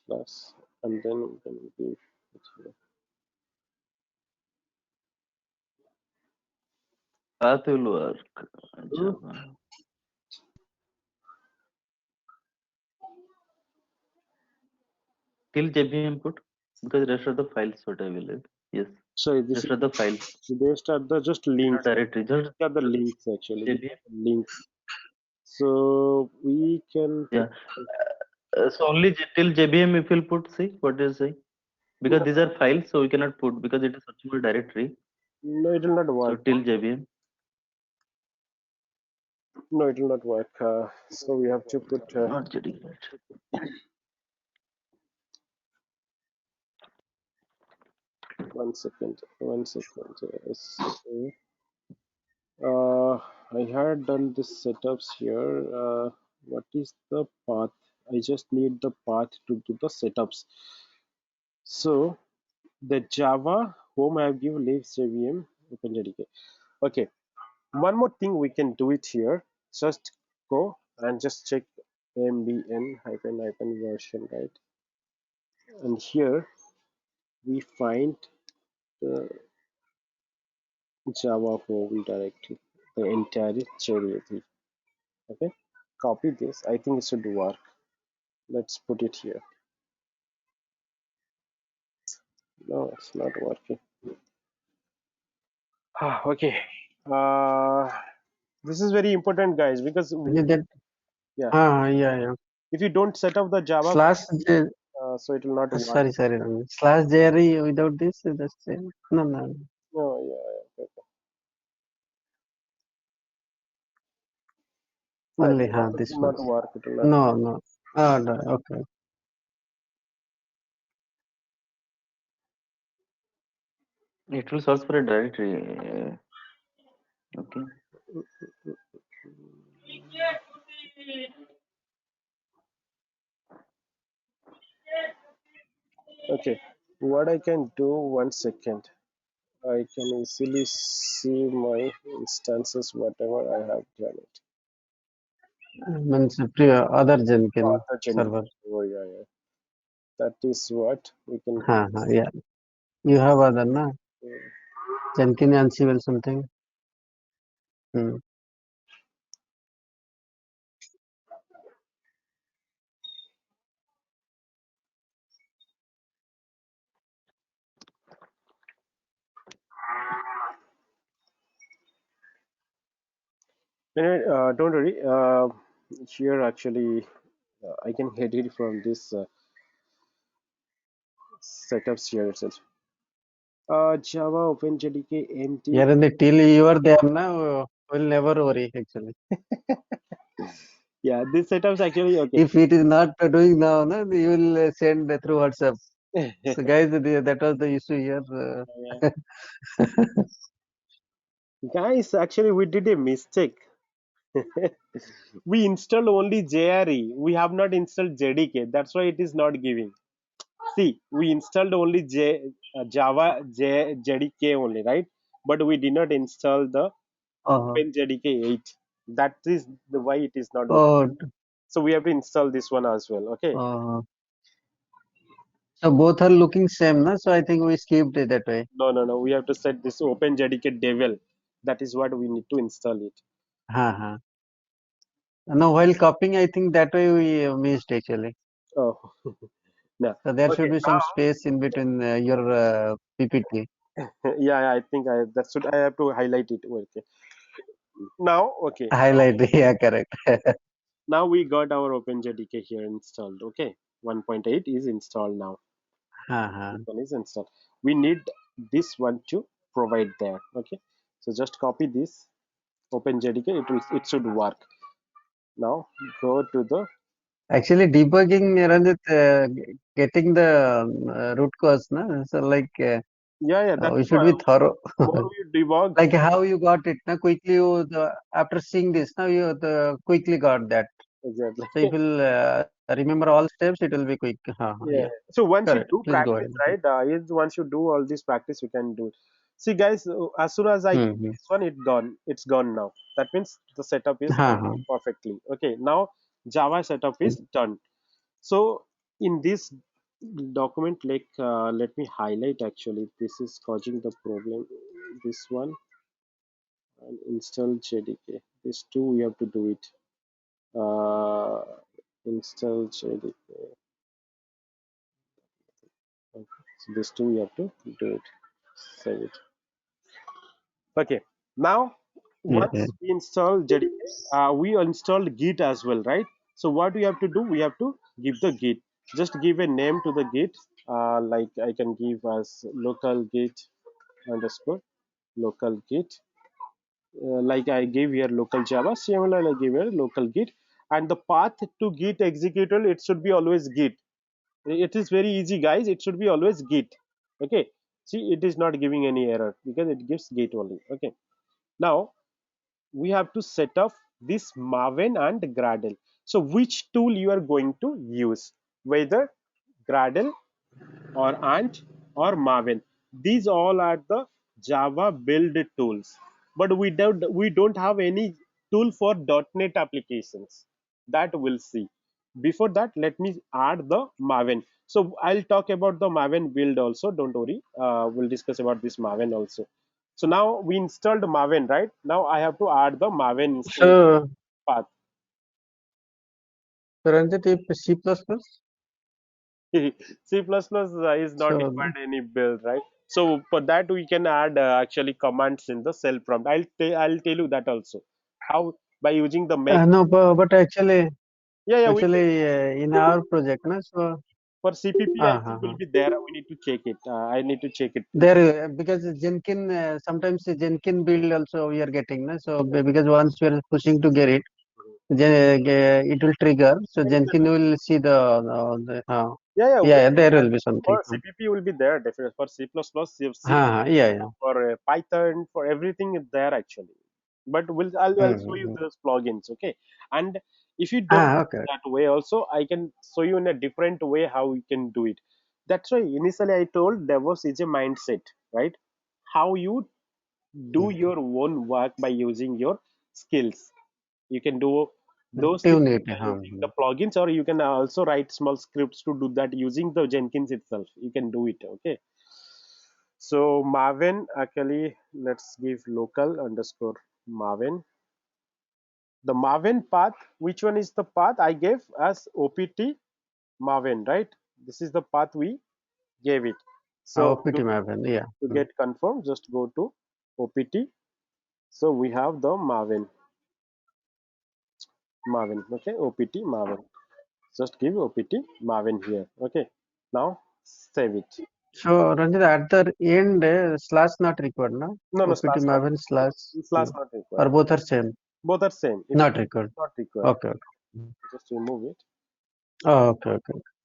plus, and then we can give it here. Path will work. Hmm. Java. Till JVM put because rest of the files what I believe. Yes. So this Rest is of the files. based on the just Not links. directory. Just These are the links actually. These JVM. are the links. So we can Yeah. So only till JVM if you'll put, see what is say, because these are files, so we cannot put because it is searchable directory. no, it will not So work. till JVM. No, it will not work. So we have to put Not JDK. one second. One second. Yes. Okay. I had done the setups here. What is the path? I just need the path to do the setups. So the Java home I have given leaves JVM OpenJDK. Okay. One more thing we can do it here. Just go and just check mbn hyphen hyphen version, right? And here we find the Java home directory, the entire directory. Okay, copy this. I think it should work. Let's put it here. No, it's not working. Okay. Uh, this is very important, guys, because yeah, Yeah. if you don't set up the Java, Slash J, so it will not work. sorry. Slash JRE without this, that's no. No, yeah, okay. Only It this will one. not work. It will not. No. Oh, no. Okay. It will search for a directory. Okay. Okay, what I can do, one second. I can easily see my instances, whatever I have done it. Means other Jenkins Author Jenkins. server. Oh, yeah. That is what we can. Yeah. You have other, na? Jenkins Ansible something. Hmm. Anyway, don't worry. Here actually, I can edit from this setups here itself. Java OpenJDK NT. Here in the till you are there now, will never worry actually. Yeah, this setups actually okay. If it is not doing now, no, you will send through WhatsApp. So guys, that was the issue here. Guys, actually, we did a mistake. We installed only JRE. We have not installed JDK. That's why it is not giving. See, we installed only Java JDK only, right? But we did not install the uh, OpenJDK 8. That is the why it is not working. oh, So we have to install this one as well. Okay. uh, so both are looking same, na? So I think we skipped it that way. No. We have to set this OpenJDK devel. That is what we need to install it. Uh-huh. No, while copying, I think that way we missed actually. Oh, no. So there should Okay. be some space in between your PPT. Yeah, I think that should I have to highlight it. Okay. Now, okay. Highlight, yeah, correct. Now we got our OpenJDK here installed. Okay. 1.8 is installed now. Uh-huh. This one is installed. We need this one to provide there. Okay. So just copy this OpenJDK. It should work. Now go to the Actually, debugging, Ranjit, getting the root cause, na? So like yeah. That's we should why be thorough. more we debug. Like how you got it, na? Quickly, after seeing this, now you quickly got that. Exactly. So if you'll remember all steps, it will be quick. Yeah. Yeah, So once you correct. do Please go practice, ahead. right? Once you do all this practice, you can do it. See, guys, as soon as I Mm-hmm. this one, it gone. It's gone now. That means the setup is Uh-huh. perfectly okay. Now Java setup is done. So in this document, like, let me highlight. Actually, this is causing the problem. This one and install JDK. These two we have to do it. Uh, install JDK. Okay. So these two we have to do it. Save it. Okay. Now Yeah. once we install JDK, we installed Git as well, right? So what we have to do? We have to give the Git. Just give a name to the Git. Like I can give as local Git underscore local Git. Like I gave here local Java. Similar, I give here local Git. And the path to Git executable, it should be always Git. It is very easy, guys. It should be always Git. Okay. See, it is not giving any error because it gives Git only. Okay. Now we have to set up this Maven and Gradle. So which tool you are going to use, whether Gradle or Ant or Maven. These all are the Java build tools, but we don't have any tool for .NET applications. That we'll see. Before that, let me add the Maven. So I'll talk about the Maven build also. Don't worry. We'll discuss about this Maven also. So now we installed Maven, right? Now I have to add the Maven installation So, path. Ranjit, if C++, C++ is not so required any build, right? So for that we can add actually commands in the cell prompt. I'll tell you that also. How by using the make. no, but Yeah, we can actually in our project, na, so for CPP. I think uh-huh. will be there. We need to check it. I need to check it. There because Jenkins sometimes the Jenkins build also we are getting, na, so because once we are pushing to get it, it will trigger. So Jenkins will see Yeah. there will be something. For CPP will be there definitely. For C++, C, Yeah. for Python, for everything is there actually. But I'll show you Mm-hmm. those plugins, okay? And if you don't do Okay. that way also, I can show you in a different way how you can do it. That's why initially I told DevOps is a mindset, right? how you do your own work by using your skills. You can do those things Tune it. by using the plugins, or you can also write small scripts to do that using the Jenkins itself. You can do it. Okay. So Maven, actually, let's give local underscore Maven. The Maven path, which one is the path I gave as OPT Maven, right? This is the path we gave it. So OPT Maven. Yeah. to get confirmed, just go to OPT. So we have the Maven. Okay, OPT Maven. Just give OPT Maven here. Okay. Now save it. So Ranjit, at the end, slash not required, no? No, OPT slash not Maven required. slash, Slash not required. or both are same? Both are same. It is Not required. not required. Okay. Just remove it. Oh, okay.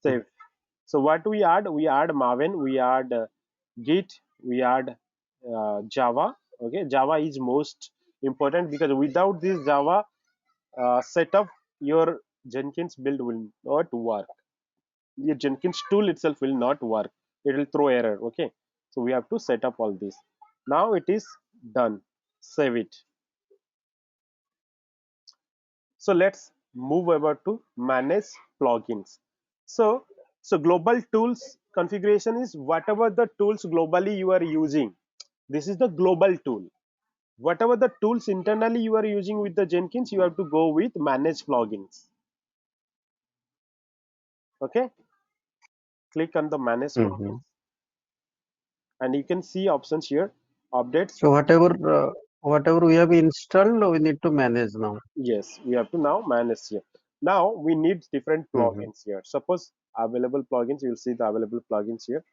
Save. So what we add? We add Maven. We add Git. We add Java. Okay, Java is most important because without this Java setup, your Jenkins build will not work. Your Jenkins tool itself will not work. It will throw error. Okay, so we have to set up all this. Now it is done. Save it. So let's move over to manage plugins. So, global tools configuration is whatever the tools globally you are using. This is the global tool. Whatever the tools internally you are using with the Jenkins, you have to go with manage plugins. Okay. Click on the manage plugins, and you can see options here. Updates. So whatever we have installed, we need to manage now. Yes, we have to now manage here. Now we need different plugins here. Suppose available plugins, you will see the available plugins here.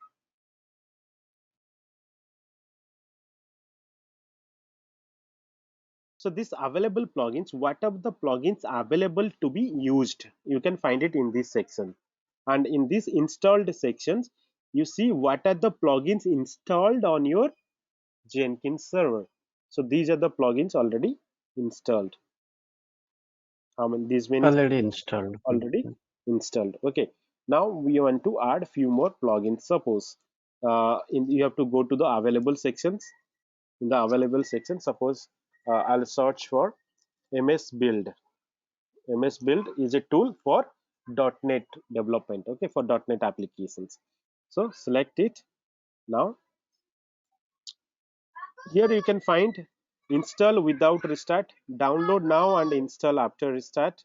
So these available plugins, what are the plugins available to be used? You can find it in this section. And in this installed sections, you see what are the plugins installed on your Jenkins server. So these are the plugins already installed. These many Already installed. already installed. Okay. Now we want to add few more plugins. Suppose you have to go to the available sections. In the available section, suppose I'll search for MS Build. MS Build is a tool for .NET development. Okay, for .NET applications. So select it. Now here you can find install without restart, download now and install after restart.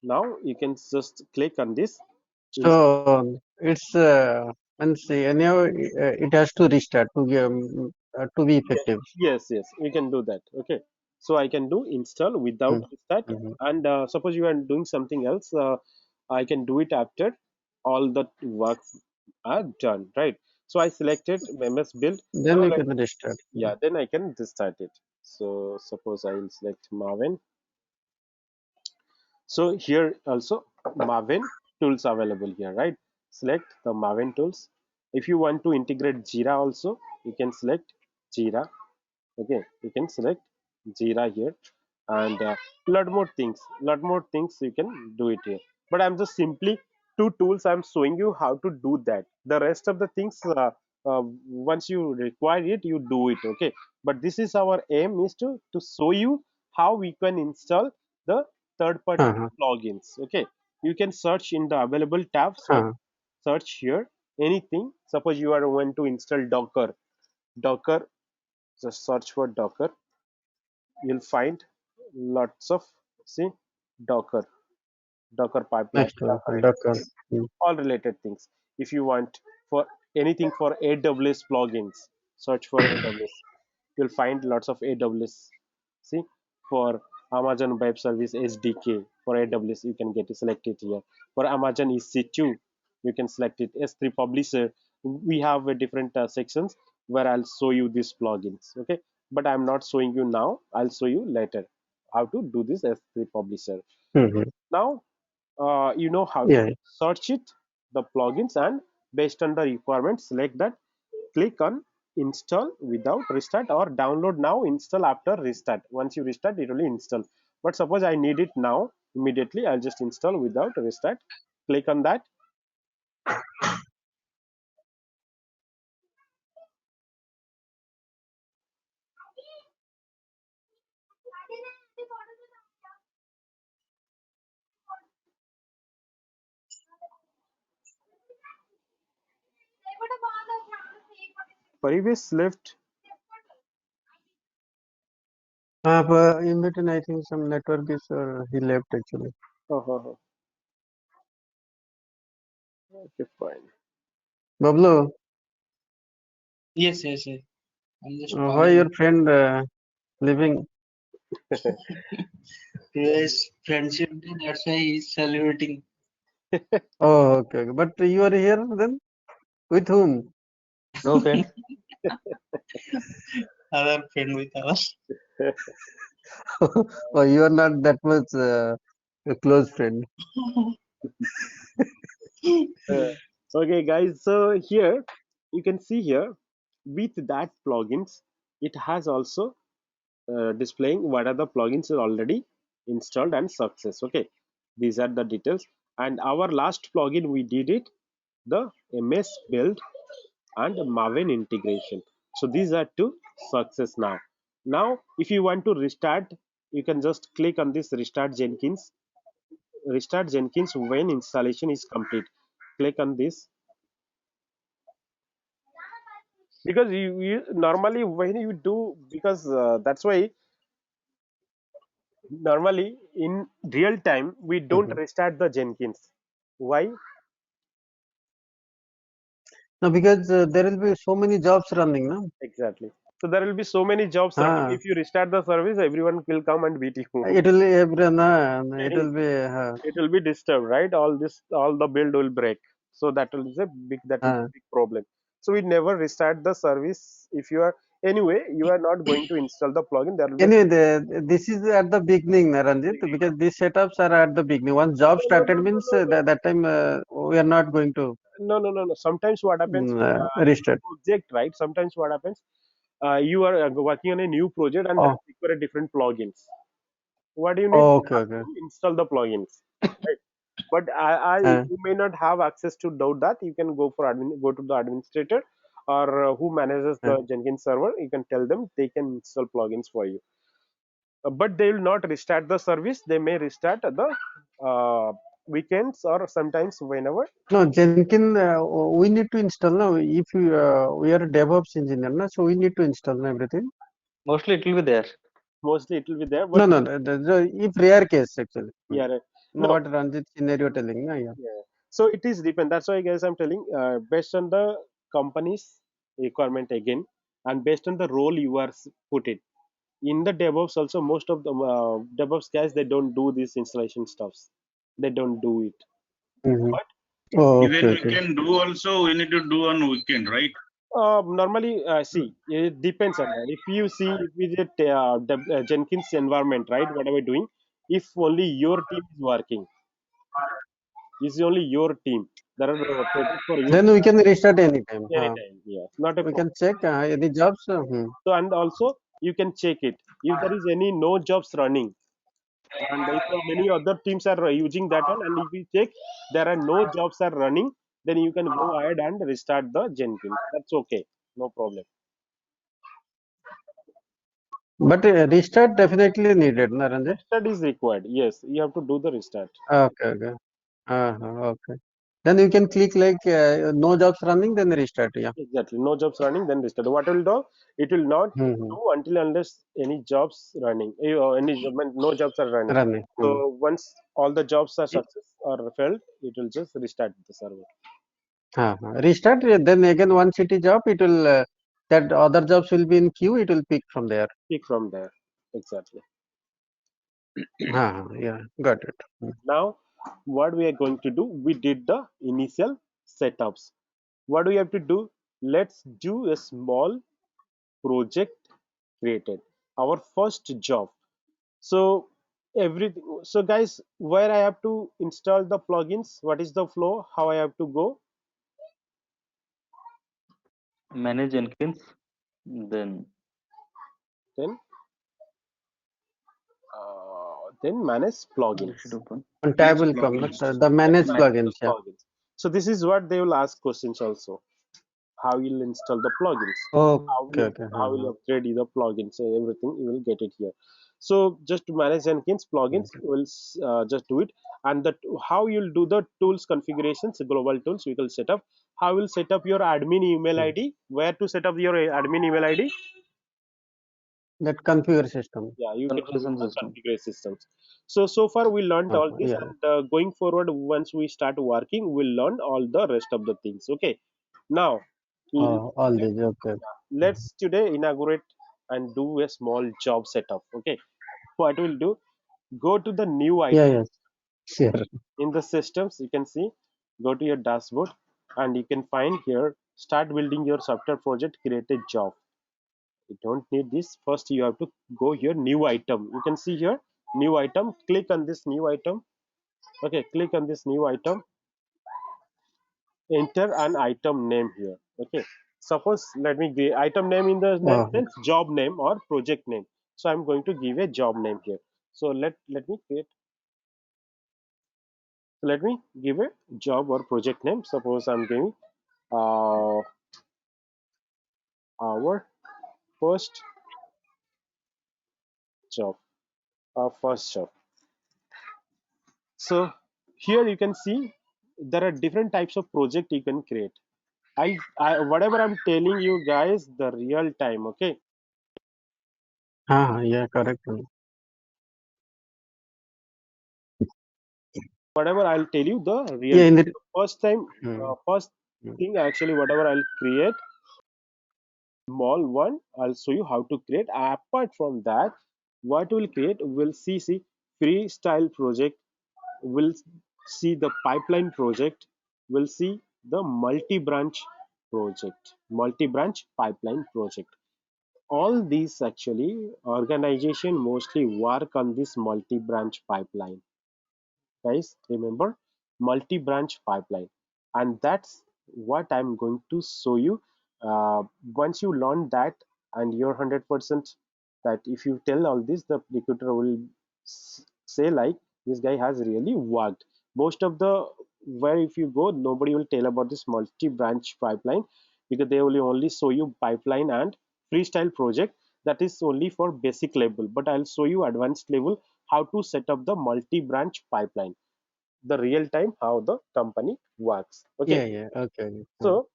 Now you can just click on this. So it's means anyhow it has to restart to be effective. Yes, you can do that. Okay, so I can do install without restart, and suppose you are doing something else, I can do it after all the work are done, right? So I selected MS Build. Then Now you can restart. yeah, then I can restart it. So suppose I will select Maven. So here also Maven tools available here, right? Select the Maven tools. If you want to integrate Jira also, you can select Jira. Okay, you can select Jira here, and lot more things you can do it here. But I'm just simply two tools I'm showing you how to do that. The rest of the things, once you require it, you do it. Okay, but this is our aim, is to show you how we can install the third party plugins. Okay, you can search in the available tab. Search here anything. Suppose you are going to install Docker, just search for Docker. You'll find lots of, see, Docker, pipeline, Next one, Docker Docker. extension, all related things. If you want for anything for AWS plugins, search for AWS. You'll find lots of AWS. See, for Amazon Web Service SDK for AWS, you can get it selected here. For Amazon EC2, you can select it. S3 Publisher, we have a different sections where I'll show you these plugins. Okay, but I'm not showing you now. I'll show you later how to do this S3 Publisher. Now you know how to Yeah. search it, the plugins, and based on the requirements, select that. Click on install without restart, or download now, install after restart. Once you restart, it will install. But suppose I need it now immediately, I'll just install without restart. Click on that. Parivesh left. But in between, I think some network is he left actually. Oh. Okay, fine. Bablu, Yes, yes, yes. I'm just why your calling. friend leaving? Today's friendship day, that's why he's celebrating. Oh, okay. But you are here then? With whom? No friends. Other friend with us. Oh, you are not that much a close friend. Okay, guys. So here you can see here with that plugins, it has also displaying what are the plugins are already installed and success. Okay, these are the details. And our last plugin we did it, the MS build and Maven integration. So these are two success now. Now, if you want to restart, you can just click on this restart Jenkins. Restart Jenkins when installation is complete. Click on this because you normally when you do because that's why normally in real time we don't Mhm. restart the Jenkins. Why? No, because there will be so many jobs running, no? Exactly. So there will be so many jobs running. Ah, If you restart the service, everyone will come and beat you. it will be everyone, it will be, It will be disturbed, right? All the build will break. So that will be uh, a big problem. So we never restart the service. If you are anyway, you are not going to install the plugin. There will be a anyway, this is at the beginning, Ranjit, beginning. because these setups are at the beginning. Once job No, no, no, started no, means no, no. that time we are not going to No. Sometimes what happens in restart. project, right? Sometimes what happens, you are working on a new project and that Oh, require different plugins. What do you need? oh, You okay, have okay. to install the plugins, right? But Uh, you may not have access to do that. You can go to the administrator or who manages uh. the Jenkins server. You can tell them they can install plugins for you. But they will not restart the service. They may restart the weekends or sometimes whenever. No, Jenkins, we need to install now. If we are a DevOps engineer, na, so we need to install na, everything. Mostly it will be there. Mostly it will be there, but No, if rare case actually. yeah, right. No, No, what Ranjit scenario telling, na, yeah. yeah. So it is depend. That's why, guys, I'm telling based on the company's requirement again, and based on the role you are put it. In the DevOps also, most of the DevOps guys they don't do these installation stuffs. They don't do it. Mhm. But Oh, Even okay, we okay. can do also, we need to do on weekend, right? normally, see, it depends on that. If you see, if we did Jenkins environment, right? What are we doing? If only your team is working, is only your team. There are projects for you Then we can restart anytime. anytime. Yeah, not a We problem. can check any jobs. So and also you can check it if there is any no jobs running, and if many other teams are using that one, and if you check there are no jobs are running, then you can go ahead and restart the Jenkins. That's okay, no problem. But restart definitely needed, na, Ranjit? Restart is required. Yes, you have to do the restart. Okay, okay. Okay. Then you can click like no jobs running, then restart. Yeah. Exactly. No jobs running, then restart. What will do? It will not Mm-hmm. do until unless any jobs running. No jobs are running. Running. So once all the jobs are success or failed, it will just restart the server. Restart. Then again, once it is up, it will that other jobs will be in queue. It will pick from there. Pick from there. Exactly. Yeah. Got it. Now, what we are going to do? We did the initial setups. What do we have to do? Let's do a small project created. Our first job. So everything. So guys, where I have to install the plugins? What is the flow? How I have to go? Manage Jenkins. Then Then manage this should plugins. open. One tab Manage will come. plugins. The Then manage manage the plugins. Yeah. plugins. So this is what they will ask questions also. how you'll install the plugins, Okay, okay. how will you upgrade the plugins, so everything you will get it here. So just to manage Jenkins plugins, we'll just do it. And that how you'll do the tools configurations, global tools we will set up. How will set up your admin email ID? Where to set up your admin email ID? That configure system. Yeah, you can use Configuration the system. configure systems. So far we learned all this, Yeah. and going forward, once we start working, we'll learn all the rest of the things. Okay. Now All these. Okay. let's today inaugurate and do a small job setup. Okay, what we'll do, go to the new Yeah, item yes. Sure. in the systems. You can see, go to your dashboard, and you can find here, start building your software project, create a job. You don't need this. First you have to go here, new item. You can see here, new item. Click on this new item. Okay, click on this new item, enter an item name here. Okay, suppose let me give item name in the sense job name or project name. So I'm going to give a job name here. So let me create, let me give a job or project name. Suppose I'm giving uh, our first job, our first job. So here you can see there are different types of project you can create. I whatever I'm telling you guys, the real time. Okay, Yeah, correct. whatever I'll tell you, the real Yeah, in time. the First time, mm, first mm. thing actually, whatever I'll create, small one, I'll show you how to create. Apart from that, what we'll create, we'll see freestyle project, we'll see the pipeline project, we'll see the multi-branch project, multi-branch pipeline project. All these actually organization mostly work on this multi-branch pipeline. Guys, remember, multi-branch pipeline, and that's what I'm going to show you. Once you learn that and you're 100% that if you tell all this, the recruiter will say like, this guy has really worked. Most of the, where if you go, nobody will tell about this multi-branch pipeline, because they will only show you pipeline and freestyle project. That is only for basic level, but I'll show you advanced level how to set up the multi-branch pipeline, the real time how the company works. Okay, Yeah. Okay. so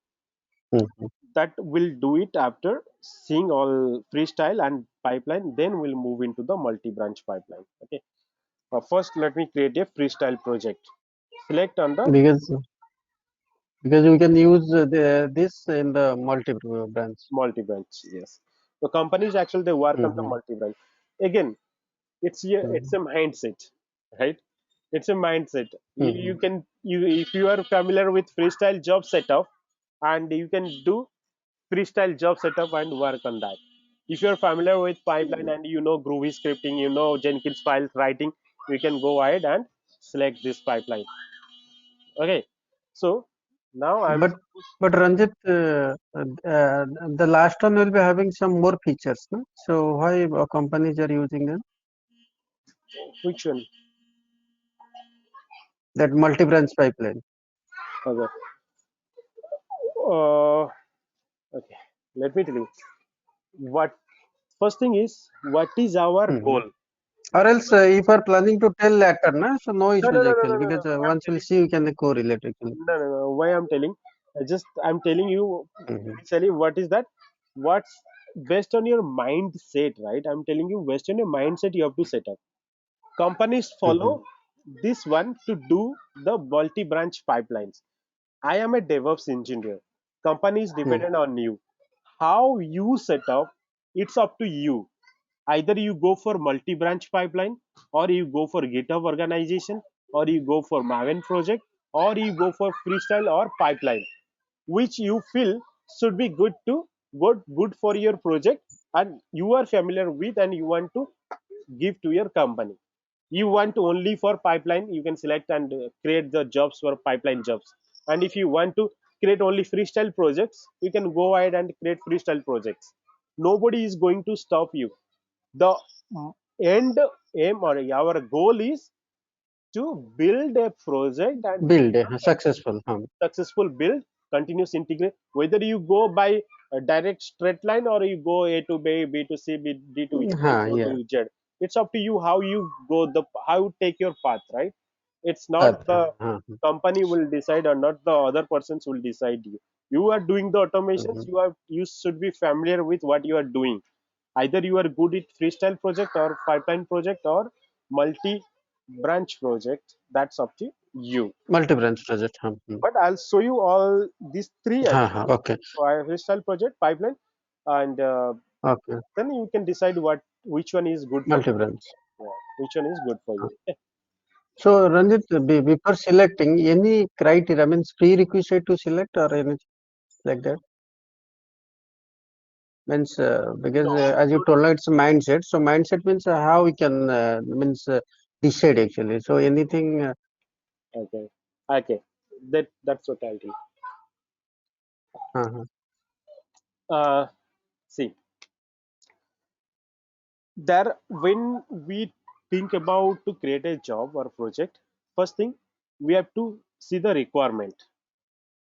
Mhm. that will do it after seeing all freestyle and pipeline, then we'll move into the multi-branch pipeline. Okay, first let me create a freestyle project. Select on the Because we can use this in the multi branch. multi-branch. Yes, the companies actually they work on the Mm-hmm. multi-branch. Again, it's a mindset, right? It's a mindset. You Mm-hmm. can, you if you are familiar with freestyle job setup, and you can do freestyle job setup and work on that. If you're familiar with pipeline and you know Groovy scripting, you know Jenkins files writing, you can go ahead and select this pipeline. Okay, so now I'm But Ranjit, the last one will be having some more features, no? So why companies are using them? which one? That multi-branch pipeline. Okay. Uh, okay. Let me tell you. What first thing is, what is our Mm-hmm. goal? Or else, if you are planning to tell later, na, so no No, no, issues no, no, actually, no, no, because no. I'm once we'll telling see, we can correlate actually. no, no, no. Why I'm telling? I'm telling you Mm-hmm. initially what is that? What's based on your mindset, right? I'm telling you based on your mindset you have to set up. Companies Mm-hmm. follow this one to do the multi-branch pipelines. I am a DevOps engineer. Company is dependent on you. How you set up, it's up to you. Either you go for multi-branch pipeline, or you go for GitHub organization, or you go for Maven project, or you go for freestyle or pipeline, which you feel should be good for your project, and you are familiar with, and you want to give to your company. You want to only for pipeline, you can select and create the jobs for pipeline jobs. And if you want to create only freestyle projects, you can go ahead and create freestyle projects. Nobody is going to stop you. The end aim or our goal is to build a project and Build a successful. successful build continuous integration, whether you go by a direct straight line or you go A to B, B to C, B, D to E, O Yeah. to Z. It's up to you how you go, how you take your path, right? It's not Path. the company will decide or not the other persons will decide you. You are doing the automations, you should be familiar with what you are doing. Either you are good at freestyle project or pipeline project or multi branch project, that's up to you. Multi-branch project. But I'll show you all these three actually: Okay. freestyle project, pipeline, and Okay. then you can decide which one is good for you. Multi-branch. Yeah, which one is good for you. So Ranjit, before selecting any criteria, means prerequisite to select or anything like that? Means because No, as you told, it's mindset. So mindset means how we can means decide actually. So anything. okay, okay, that's what I'll do. Uh-huh. See, there when we think about to create a job or project, first thing we have to see the requirement.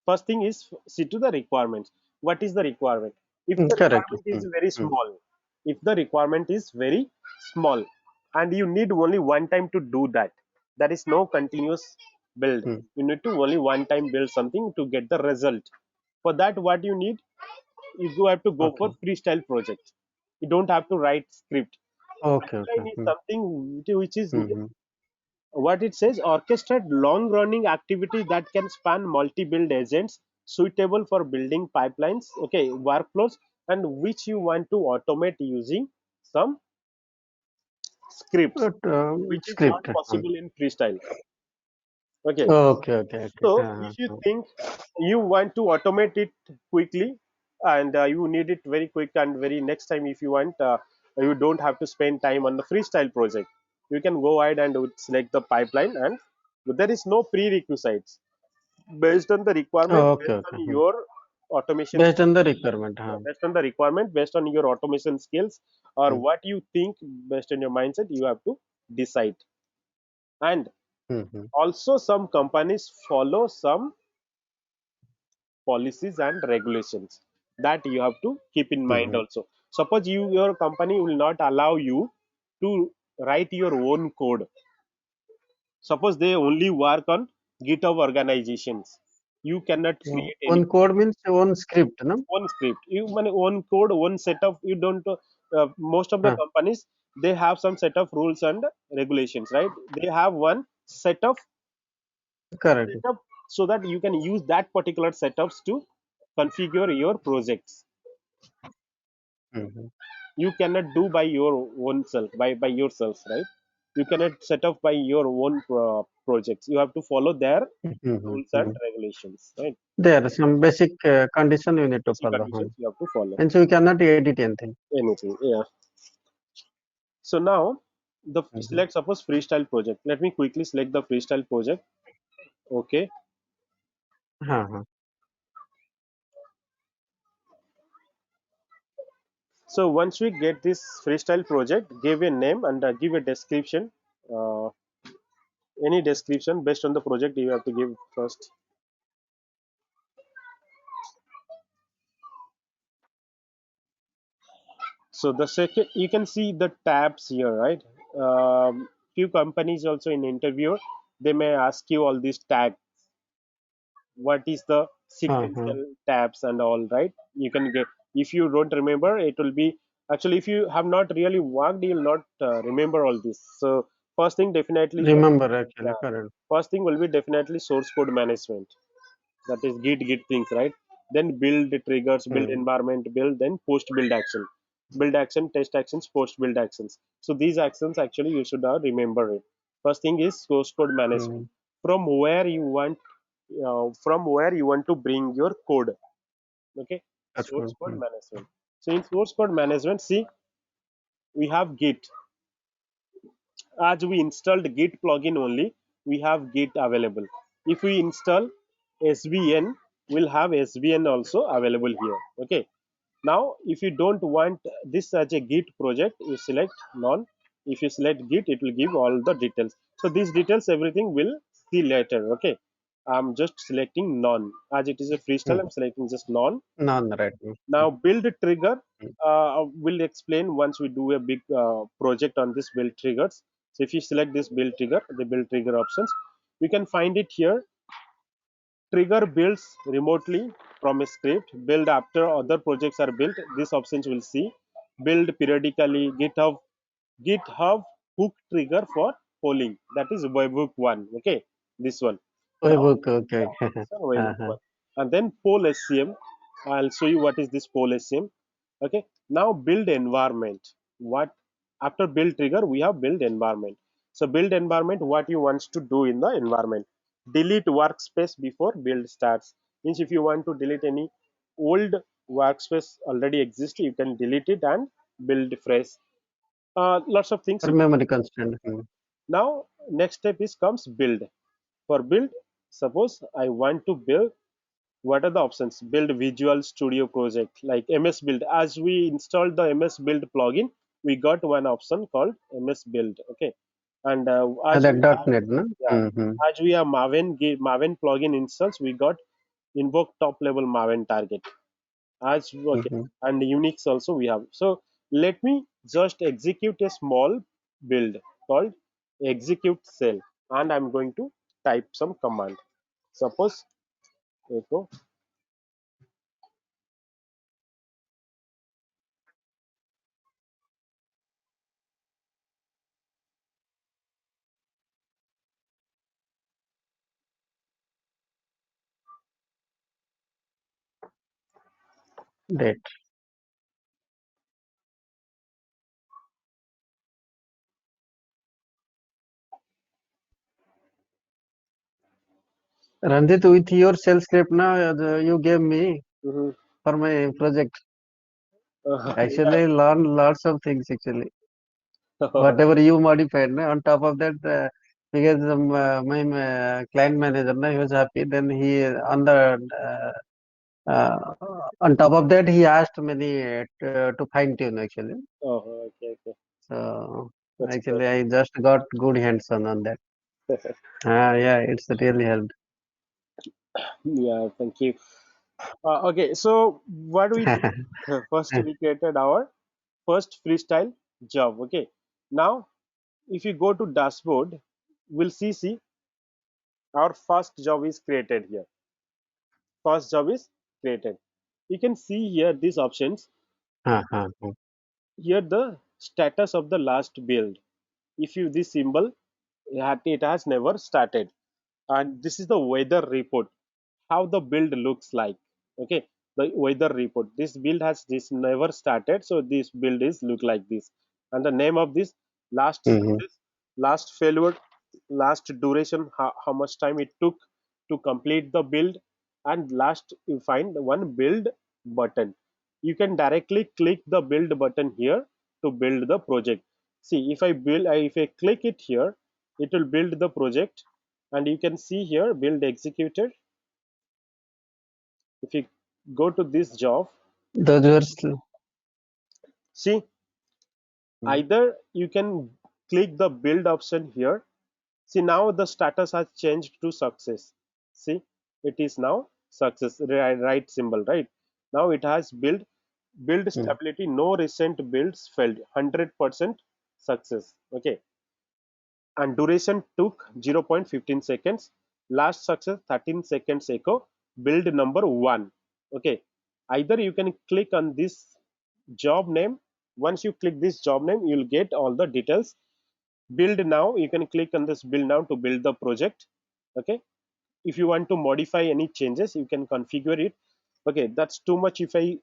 First thing is see to the requirements. What is the requirement? If the Correct. requirement is very small, if the requirement is very small, and you need only one time to do that, there is no continuous build. You need to only one time build something to get the result. For that, what you need is you have to go for Okay. freestyle project. You don't have to write script. Okay. Pipeline Okay. is something which is Mm-hmm. what it says: orchestrate long running activity that can span multi build agents, suitable for building pipelines, okay, workflows, and which you want to automate using some scripts, But which is not script. possible in freestyle. Okay, Okay. Okay. Okay. so if you think you want to automate it quickly, and you need it very quick, and very next time if you want, you don't have to spend time on the freestyle project, you can go ahead and would select the pipeline, and there is no prerequisites. Based on the requirement, Okay. based on Okay. your automation Based skills, on the requirement. based on the requirement, based on your automation skills, or Mm. what you think, based on your mindset, you have to decide. And Mm-hmm. also some companies follow some policies and regulations that you have to keep in mind Mm-hmm. also. Suppose your company will not allow you to write your own code. Suppose they only work on GitHub organizations, you cannot So create any one code means one script, no? one script. You mean one code, one set of, you don't most of the Huh. companies, they have some set of rules and regulations, right? They have one Correct. setup so that you can use that particular setups to configure your projects. Mm-hmm. You cannot do by your own self, by yourself, right? You cannot set up by your own projects. You have to follow their rules Mm-hmm. and regulations, right? There are some basic condition you need to Basic follow. conditions you have to follow. And so you cannot edit anything. Anything, yeah. So now the Mm-hmm. select, suppose freestyle project. Let me quickly select the freestyle project. Okay. Uh-huh. So once we get this freestyle project, give a name and give a description. Uh, any description based on the project you have to give first. So the second, you can see the tabs here, right? Few companies also in interview, they may ask you all these tags. What is the Uh-huh. sequential tabs and all, right? You can get, if you don't remember, it will be actually, if you have not really worked, you'll not remember all this. So first thing definitely, Remember actually, yeah, correct. first thing will be definitely source code management. That is git things, right? Then build triggers, build Mm. environment, build, then post build action, build action, test actions, post build actions. So these actions actually you should remember it. First thing is source code management. Mm. From where you want, to bring your code. Okay, That's source good. code Mm. management. So in source code management, see, we have git. As we installed git plugin only, we have git available. If we install svn, we'll have svn also available here. Okay, now if you don't want this as a git project, you select none. If you select git, it will give all the details. So these details everything will see later. Okay, I'm just selecting none. As it is a freestyle, I'm selecting just none. None, right? Now build trigger, will explain once we do a big project on this build triggers. So if you select this build trigger, the build trigger options, we can find it here. Trigger builds remotely from a script. Build after other projects are built. These options will see. Build periodically. GitHub hook trigger for polling. That is webhook one. Okay, this one. Now Webhook, okay. this one webhook Uh-huh. one, and then poll SCM. I'll show you what is this poll SCM. Okay, now build environment. What after build trigger we have build environment. So build environment, what you want to do in the environment. Delete workspace before build starts. Means if you want to delete any old workspace already exist, you can delete it and build fresh. Lots of things For you can. memory constraint. Now next step is comes build. For build, suppose I want to build, what are the options? Build Visual Studio project like MS Build. As we installed the MS Build plugin, we got one option called MS Build. Okay, and as That we have, .NET, no? yeah, as we have Maven plugin installs, we got invoke top level Maven target. As okay, and Unix also we have. So let me just execute a small build called execute cell, and I'm going to type some command. Suppose echo Date. Ranjit, with your shell script now, you gave me Mhm. for my project. Yeah. Actually, learn lots of things actually. Whatever you modified, no? On top of that, because my client manager, no, he was happy. Then he on top of that, he asked many to fine tune actually. Oh, okay, okay. So That's great. actually, I just got good hands on that. Yeah, it's really helped. Yeah, thank you. Okay, so what we did, first we created our first freestyle job. Okay, now if you go to dashboard, we'll see our first job is created here. First job is created. You can see here these options. Here the status of the last build. If you this symbol, it has never started, and this is the weather report, how the build looks like. Okay, the weather report, this build has this never started, so this build is look like this, and the name of this last Mhm. success, last failure, last duration, how much time it took to complete the build, and last you find one build button. You can directly click the build button here to build the project. See, if I click it here, it will build the project, and you can see here build executed. If you go to this job, Those were see, either you can click the build option here. See, now the status has changed to success. See, it is now success, right symbol, right? Now it has build stability, no recent builds failed, 100% success. Okay, and duration took 0.15 seconds. Last success 13 seconds echo. Build number 1. Okay, either you can click on this job name. Once you click this job name, you'll get all the details. Build now, you can click on this build now to build the project. Okay, if you want to modify any changes, you can configure it. Okay, that's too much if I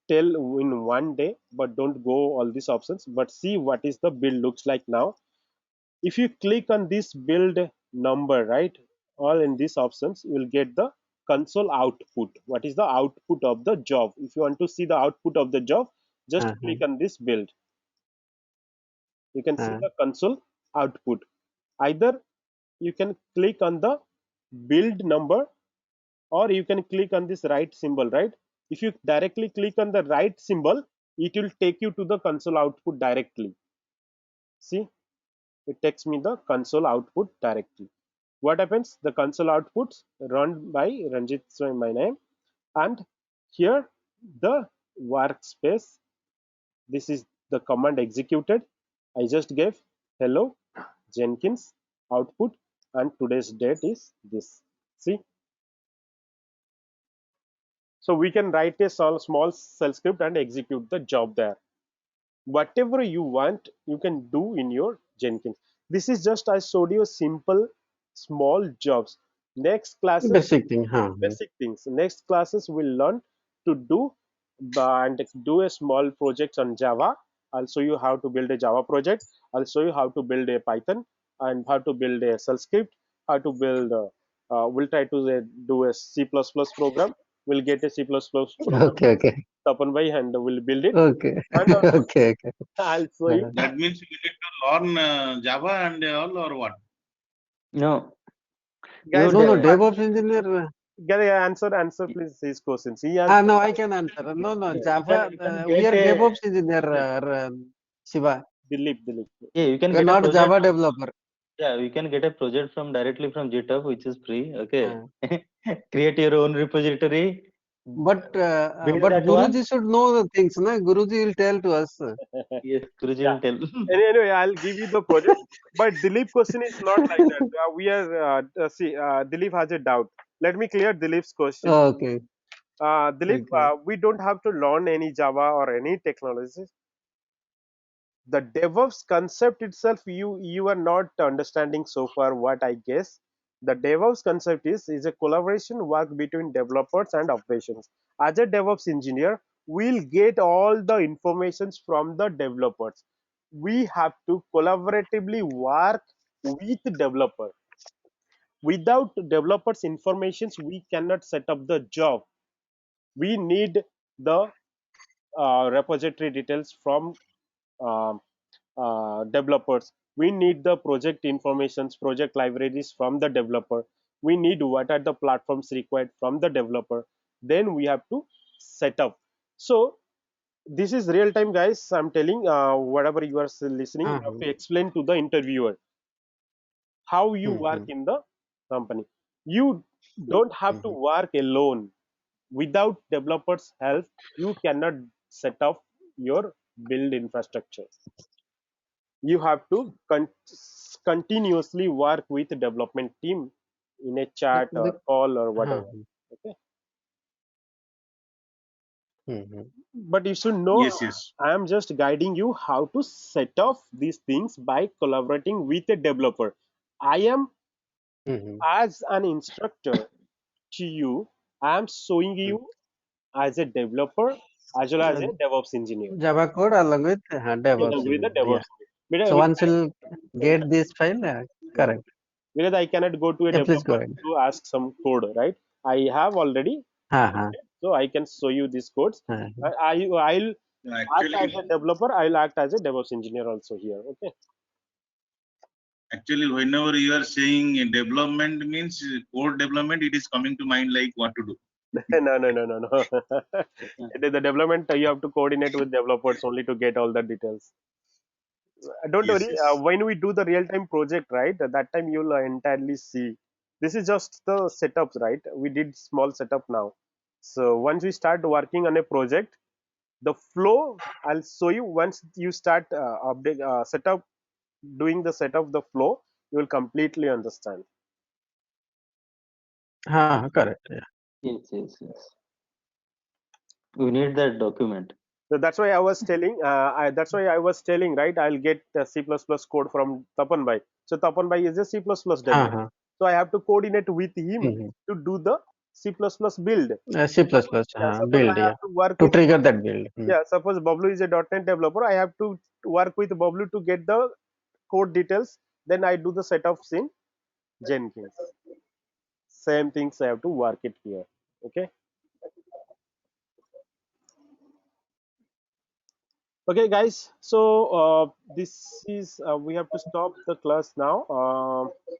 tell in one day, but don't go all these options, but see what is the build looks like now. If you click on this build number, right, all in these options, you will get the console output. What is the output of the job? If you want to see the output of the job, just click on this build. You can see the console output. Either you can click on the build number, or you can click on this right symbol, right? If you directly click on the right symbol, it will take you to the console output directly. See, it takes me the console output directly. What happens? The console outputs run by Ranjit, so my name, and here the workspace. This is the command executed. I just gave hello Jenkins output, and today's date is this. See, so we can write a small shell script and execute the job there. Whatever you want, you can do in your Jenkins. This is just I showed you simple small jobs. Next classes, Basic thing. basic things. Next classes will learn to do and do a small project on Java. I'll show you how to build a Java project. I'll show you how to build a Python and how to build a shell script. How to build. We'll try to do a C++ program. We'll get a C++ program. Okay, okay, Tapan bhai, and we'll build it. okay, And also, okay, okay. I'll show you. That means you need to learn Java and all or what? No, Guys, No, no, the- DevOps engineer. Gary, answer please his questions. He No, answered. I can answer. No, no, you Java. can We get are a DevOps engineer, Shiva. Dilip. yeah, you can We are get a not project. Java developer. Yeah, you can get a project from directly from GitHub, which is free. Okay, Uh, create your own repository, but build that one. Guruji should know the things, no? Guruji will tell to us. Yes, Guruji Yeah. will tell. Anyway, I'll give you the project. But Dilip question is not like that. We are see. Dilip has a doubt. Let me clear Dilip's question. Okay, Dilip, okay. we don't have to learn any Java or any technologies. The DevOps concept itself, you are not understanding so far. What I guess, the DevOps concept is a collaboration work between developers and operations. As a DevOps engineer, we'll get all the informations from the developers. We have to collaboratively work with developer. Without developers informations, we cannot set up the job. We need the repository details from um, developers. We need the project informations, project libraries from the developer. We need what are the platforms required from the developer. Then we have to set up. So this is real time, guys. I'm telling whatever you are listening, you have to explain to the interviewer how you work in the company. You don't have to work alone. Without developers' help, you cannot set up your build infrastructure. You have to continuously work with the development team in a chat or call or whatever. Okay, but you should know, Yes, yes. I am just guiding you how to set off these things by collaborating with a developer. I am, as an instructor to you, I am showing you as a developer as well as a DevOps engineer. Java code along with DevOps Along with the engineer. Yeah. DevOps engineer. So once you'll get this file, correct. Because I cannot go to a Yeah, please go developer ahead. to ask some code, right? I have already, so I can show you these codes. I'll act as a Actually, developer. I'll act as a DevOps engineer also here. Okay. actually, whenever you are saying development means code development, it is coming to mind like what to do. No. It is the development. You have to coordinate with developers only to get all the details. Don't Yes, worry. yes. When we do the real-time project, right? At that time you'll entirely see. This is just the setups, right? We did small setup now. So once we start working on a project, the flow I'll show you. Once you start update setup, doing the setup, the flow, you will completely understand. Correct. Yeah. Yes. We need that document. So that's why I was telling. That's why I was telling, right? I'll get C++ code from Tapan Bhai. So Tapan Bhai is a C++ developer. So I have to coordinate with him to do the C++ build. C++, Yeah, suppose build, I have yeah. to work To with, trigger that build. yeah, suppose Bablu is a .NET developer. I have to work with Bablu to get the code details. Then I do the setups in Jenkins. Same things I have to work it here. Okay. Okay, guys. So this is we have to stop the class now.